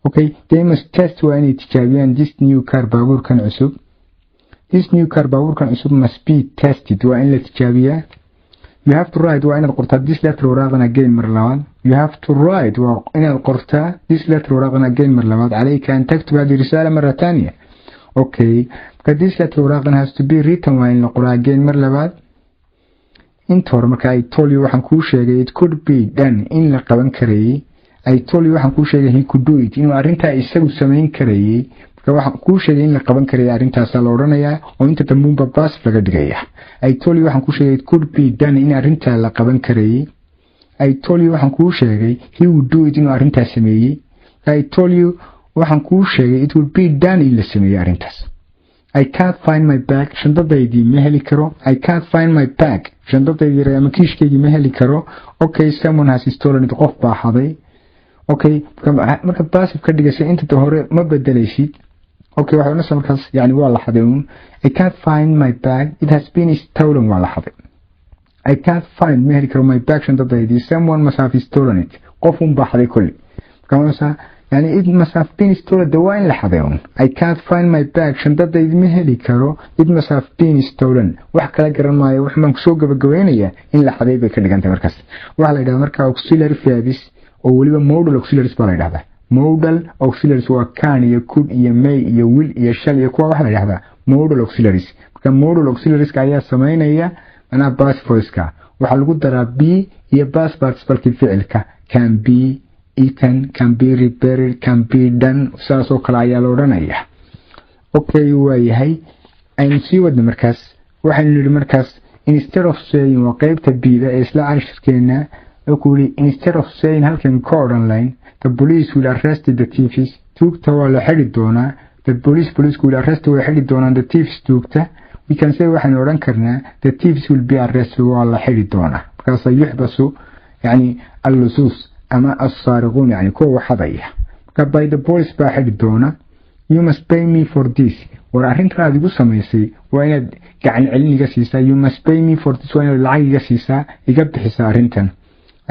okay they must test waa inay tijaabiyaan this new car baabuurkan cusub must be tested waa in la tijaabiyaa. you have to write waa inaad qortaa this letter waraaqana again mar labaad. you have to write waa inaad qortaa this letter waraaqana again mar labaad. عليك أن تكتب هذه الرسالة مرة ثانية. okay because this letter waraaqana has to be written waa in la qoraa again mar labaad. inta hore marka I told you waxaan kuu sheegay it could be done in la qaban karayay. I told you waxaan kuu sheegay he could do it inuu arrintaa isagu samayn karayay. marka waxaan kuu sheegay in la qaban karayay arrintaas la oranayaa oo inta dambuunba passive laga dhigaya. I told you waxaan kuu sheegay it could be done in arrintaa la qaban karayay. I told you waxaan kuu sheegay he would do it inuu arrintaas sameeyay. I told you waxaan kuu sheegay it would be done in la sameeyay arrintaas. I can't find my bag shandadaydii ma heli karo. I can't find my bag shandadaydii ama kiishkaygii ma heli karo. Okay, someone has stolen it, qof baa xaday. Okay, marka passive ka dhigasay inta hore ma bedelaysid. Okay, waxa uu markaas yani waa la xaday. I can't find my bag, it has been stolen, waa la xaday. I can't find ma heli karo my bag shandadaydii, someone must have stolen it, qof un baa xaday kulli. Marka يعني it must have been stolen, دوائن لحظيون. I can't find my bag شنطة إذا مهلي كرو it must have been stolen. وح كلا قرن ماي وح منكسوق بجوينية إن لحظي بكرة كانت مركز. وعلى إذا مركز auxiliary في هذس أو لبا modal auxiliaries بالله هذا. modal auxiliaries هو كان يكون يمي يول يشال يكون واحد هذا modal auxiliaries. كان modal auxiliaries كأي سمين هي أنا passive voice كا. وحلقود درا be هي passive participle فعل كا can be eaten, can be repaired, can be done, saasoo kale ayaa la odhanaya. Okay, waayahay aynu sii wadna markaas waxaynu nidhi markaas instead of saying waa qaybta bida ee isla canshirkeena wuxuu yidhi instead of saying halkan ka odhan layn the police will arrest the thieves, tuugta waa la xidhi doonaa, the police will arrest way xidhi doonaan the thieves tuugta, we can say waxaynu odhan karnaa the thieves will be arrested waa la xidhi doonaa. markaas yuxbasu yani allusus ama السارقون يعني كو حضيح by the police باحد دونا you must pay me for this وراحين هذه قصة ميسي وين قاعد علني قسيسة you must pay me for this وين العي قسيسة يقبل حسار انتن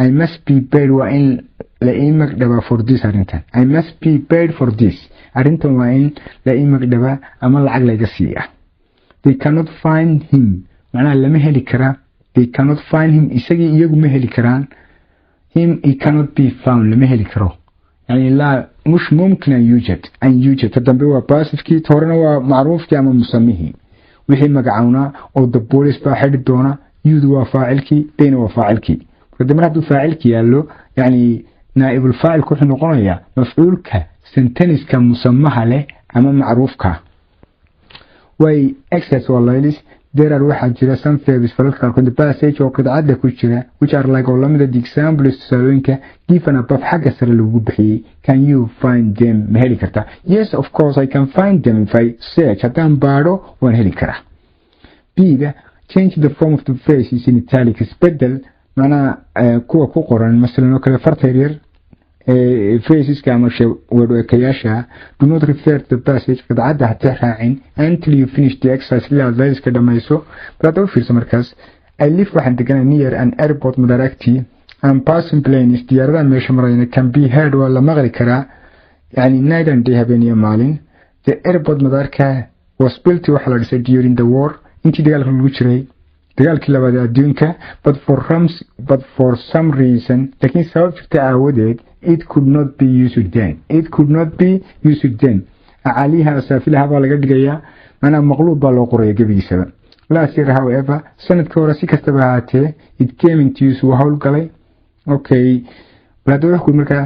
I must be paid وين لأيمك دبا for this انتن I must be paid for this انتن وين لأيمك دبا أما العقل قسية they cannot find him معناه لما هلي كرا they cannot find him إساقي يقو مهلي كران him he cannot be found لما هلي كرو يعني لا مش ممكن أن يوجد تدنبي هو باسف كي تورنا هو معروف كي أما مسميه وحي مقعونا أو the police باحد دونا يودو وفاعلكي دين وفاعلكي فدمنا هدو فاعلكي يالو يعني نائب الفاعل كل نقول مفعولك سنتنس كمسمها له أما معروفك way excess والله ليس there are waxaa jira some verbs falalka qaarkood passage oo qidcada ku jira which are like all lamida examples tusaalooyinka given above xagga sare lagu bixiyay. Can you find them ma heli kartaa? Yes, of course I can find them if I search. haddaan baadho waan heli karaa. b-ga change the form of the phrases in italics isbedel macnaha kuwa ku qoran masalan oo kale farta yaryar phrases ama wadookayaasha do not refer to the passage qidcada ha raacin until you finish the exercise ilaa aad iska dhamayso. baad u fiirso markaas I live waxaan deganaa near an airport madaragti and passing planes diyaaradaha meesha marayna can be heard waa la maqli karaa yani night and day habeenimo maalin. the airport madarka was built waxa la dhisay during the war intii dagaalka lagu jiray dagaalkii labaad ee adduunka but for some reason laakiin sabab jirta aawadeed it could not be used then acaliha asaafilaha baa laga dhigayaa maanaa maqluub baa loo qoraya gebigiisaba. last year however sanadka hore si kastaba ahaatee it came into use waa howlgalay. okay balada wuxuu markaa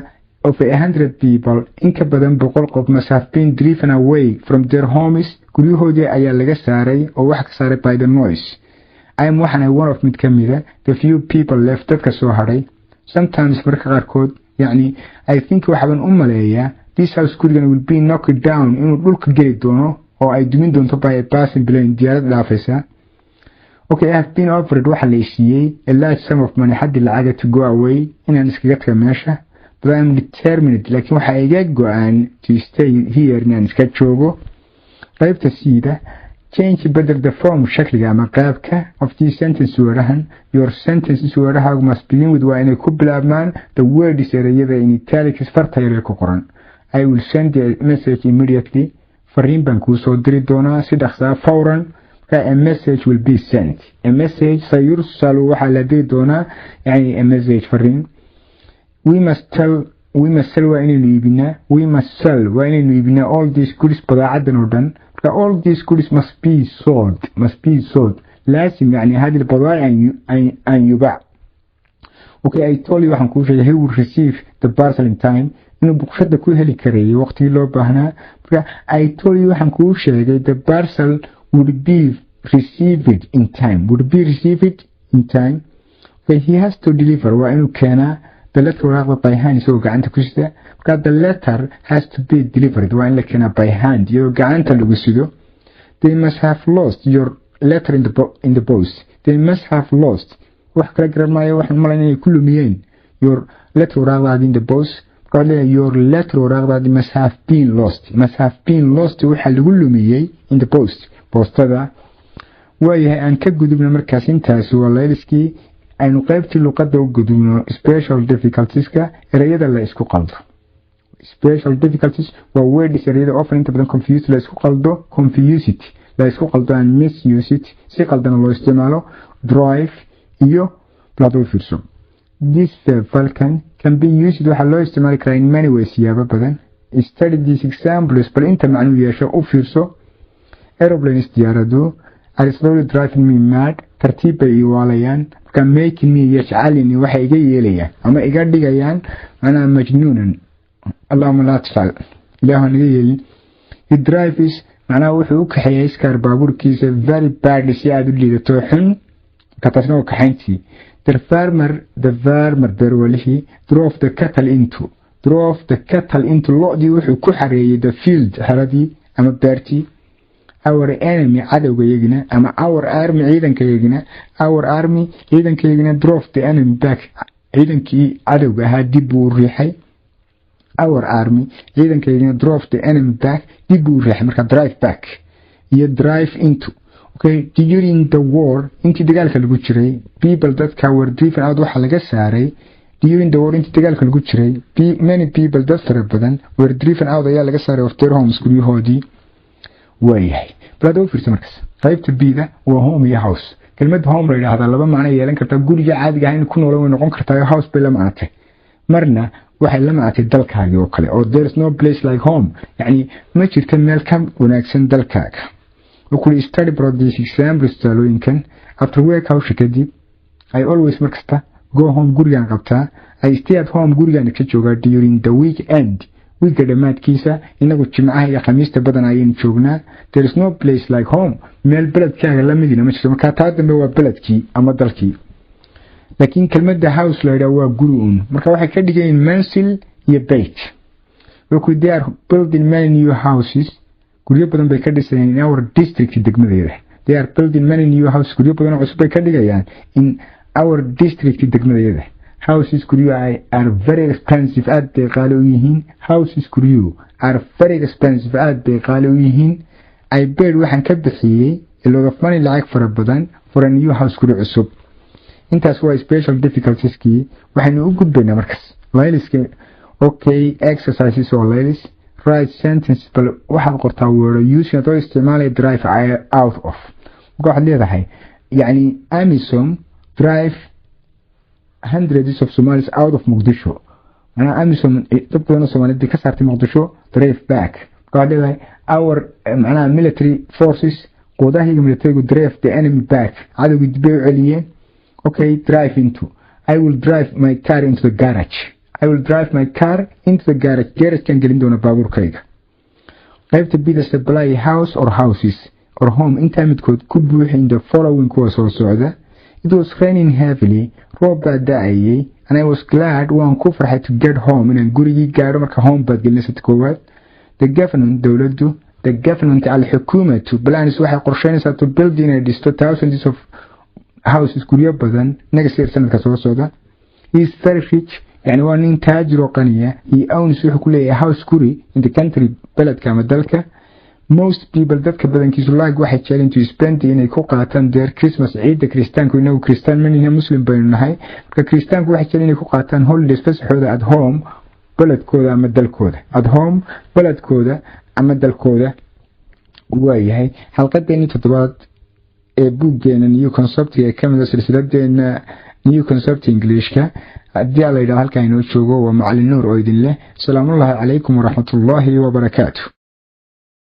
of 100 people in ka badan 100 qof must have been driven away from their homes guryahoodii ayaa laga saaray oo wax ka saaray by the noise. I am one of mid kamida the few people left dadka soo haray. sometimes marka qaarkood يعني I think waxaan u maleeyaa this house gurigan will be knocked down inuu dhulka geli doono oo ay dumin doonto by a passing plane diyaarad dhaafaysa. okay I have been offered waxa la siiyay a large sum of money hadii lacaga to go away inaan iskaga tago meesha but I am determined laakiin waxa iga go'an to stay here inaan iska joogo. qaybta siida change بدل the form شكلها ama qaabka of the sentence warahan your sentences waraha must begin with waa inay ku bilaabmaan the word is erayada in italics farta yar ku qoran. I will send the message immediately fariin baan ku soo diri doonaa si dhaqso fawran. a message will be sent a message sayursalu waxa la diri doonaa yani a message fariin. we must sell waa inaynu iibinaa all these goods badaacadan oo dhan. all these goods must be sold لازم يعني هذه البضائع أن يباع. okay I told you waxaan kuu sheegay he will receive the parcel in time inuu buqshada ku heli kareeyay waqtigii loo baahnaa. I told you waxaan kuu sheegay the parcel would be received in time okay he has to deliver waa inuu keenaa the letter waraaqda by hand isagoo gacanta ku sida. the letter has to be delivered waa in la keenaa by hand iyadoo gacanta lagu sido. they must have lost your letter in the post. They must have lost. wax kala garan maayo waxaan malaynaya inay ku lumiyeen your letter waraaqdaadi in the post. your letter waraaqdaadi must have been lost. Must have been lost waxa lagu lumiyey in the post. Postada waayahay aan ka gudubno markaas intaas waa layliskii aynu qaybtii luqadda u gudubno special difficultieska erayada la isku qaldo. Special difficulties waa words erayada often inta badan confused la isku qaldo, confused la isku qaldo and misuse it si qaldan loo isticmaalo, drive iyo plado fiirso. This verb can be used waxa loo isticmaali karaa in many ways siyaabo badan. Study these examples bal inta macnuu yeesho u fiirso. Aeroplanes diyaaradu are slowly driving me mad. tartiib bay iwaalayaan marka making me yashcalini waxay iga yeelayaan ama iga dhigayaan ana majnuunan. Allahumma la tafal ilaahu naga yeelin. He drives macnaha wuxuu u kaxeeyay iskar baabuurkiisa very bad si aad u liidato xun ka tasno kaxayntii. The farmer berwalihi drove the cattle into lo'dii wuxuu ku xareeyay the field haradii ama beertii. Our enemy cadowgayagina ama our army ciidankayagina drove the enemy back. ciidankii cadowga ahaa dib uu riixay. Our army ciidankayagina drove the enemy back dib uu riixay marka drive back iyo drive into. Okay, during the war intii dagaalka lagu jiray people dadka were driven out waxa laga saaray. During the war intii dagaalka lagu jiray many people dad fara badan were driven out ayaa laga saaray of their homes guryahoodii. waayahay bal u fiirso markaas qaybta bida waa home iyo house. kelmadda home la yiraahdo laba macno yeelan kartaa. guriga caadiga ah in ku nool way noqon kartaa house bay la macnatay. marna waxay la macnatay dalkaaga oo kale oo there is no place like home yani ma jirto meel ka wanaagsan dalkaaga. وكل study brought these examples talooyinkan after work hawsha kadib I always markasta go home gurigaan qabtaa. I stay at home gurigaan ka joogaa during the weekend. weekga dhamaadkiisa inagu jimcaha iyo khamiista badan ayaynu joognaa. There is no place like home meel beledkaaga la midina ma jirto marka taa dambe waa beledkii ama dalkii. laakiin kelmadda house la yiraahdo waa guri uun marka waxay ka dhigayeen mansil iyo bait. they are building many new houses guryo badan bay ka dhisayeen in our district degmadeeda. They are building many new houses guryo badan oo cusub bay ka dhigayaan in our district degmadeeda. Houses guryo are very expensive aad bay qaali u yihiin. Houses guryo are very expensive aad bay qaali u yihiin. I paid waxaan ka bixiyay a lot of money lacag fara badan for a new house guri cusub. intaas waa special difficulties kii waxaynu u gudbaynaa markaas layliska. Okay, exercises or laylis. Write sentence bal waxaad qortaa word using adoo isticmaalaya drive out of. waxaad leedahay yani Amazon drive hundreds of Somalis out of Mogadishu. ana Amazon dad badan oo Soomaaliyeed ka saartay Mogadishu drive back. waxaad leedahay our military forces qoodahiga militarigu drive the enemy back cadowgii dib u celiyeen. Okay, drive into. I will drive my car into the garage. I will drive my car into the garage. Garage kan gelin doona baabuurkayga. qaybta bida supply house or houses or home inta midkood ku buuxin the following kuwa soo socda. It was raining heavily. roob baa da'ayay and I was glad waan ku farxay to get home inaan gurigii gaadho marka home baad gelinaysa koowaad. The government al-xukuumatu plans waxay qorsheynaysaa to build inay dhisto thousands of houses guryo badan next year sanadka soo socda. He is very rich yani waa nin taajir oo qaniya. He owns wuxuu ku leeyahay house guri in the country beledka ama dalka. Most people dadka badankiisu like waxay jecel to spend inay ku qaataan their Christmas ciida Kristaanku inagu Kristaan manina Muslim baynu nahay marka Kristaanku waxay jecel inay ku qaataan holidays fasaxooda at home beledkooda ama dalkooda. At home beledkooda ama dalkooda. waayahay xalqadeeni toddobaad ee buuggeena new concept ee kamid ah silsiladeena new concept Englishka haddii la yiraahdo halka inoo joogo waa macallin Nuur oo idin leh. Salaamu alaykum wa rahmatullahi wa barakaatuh.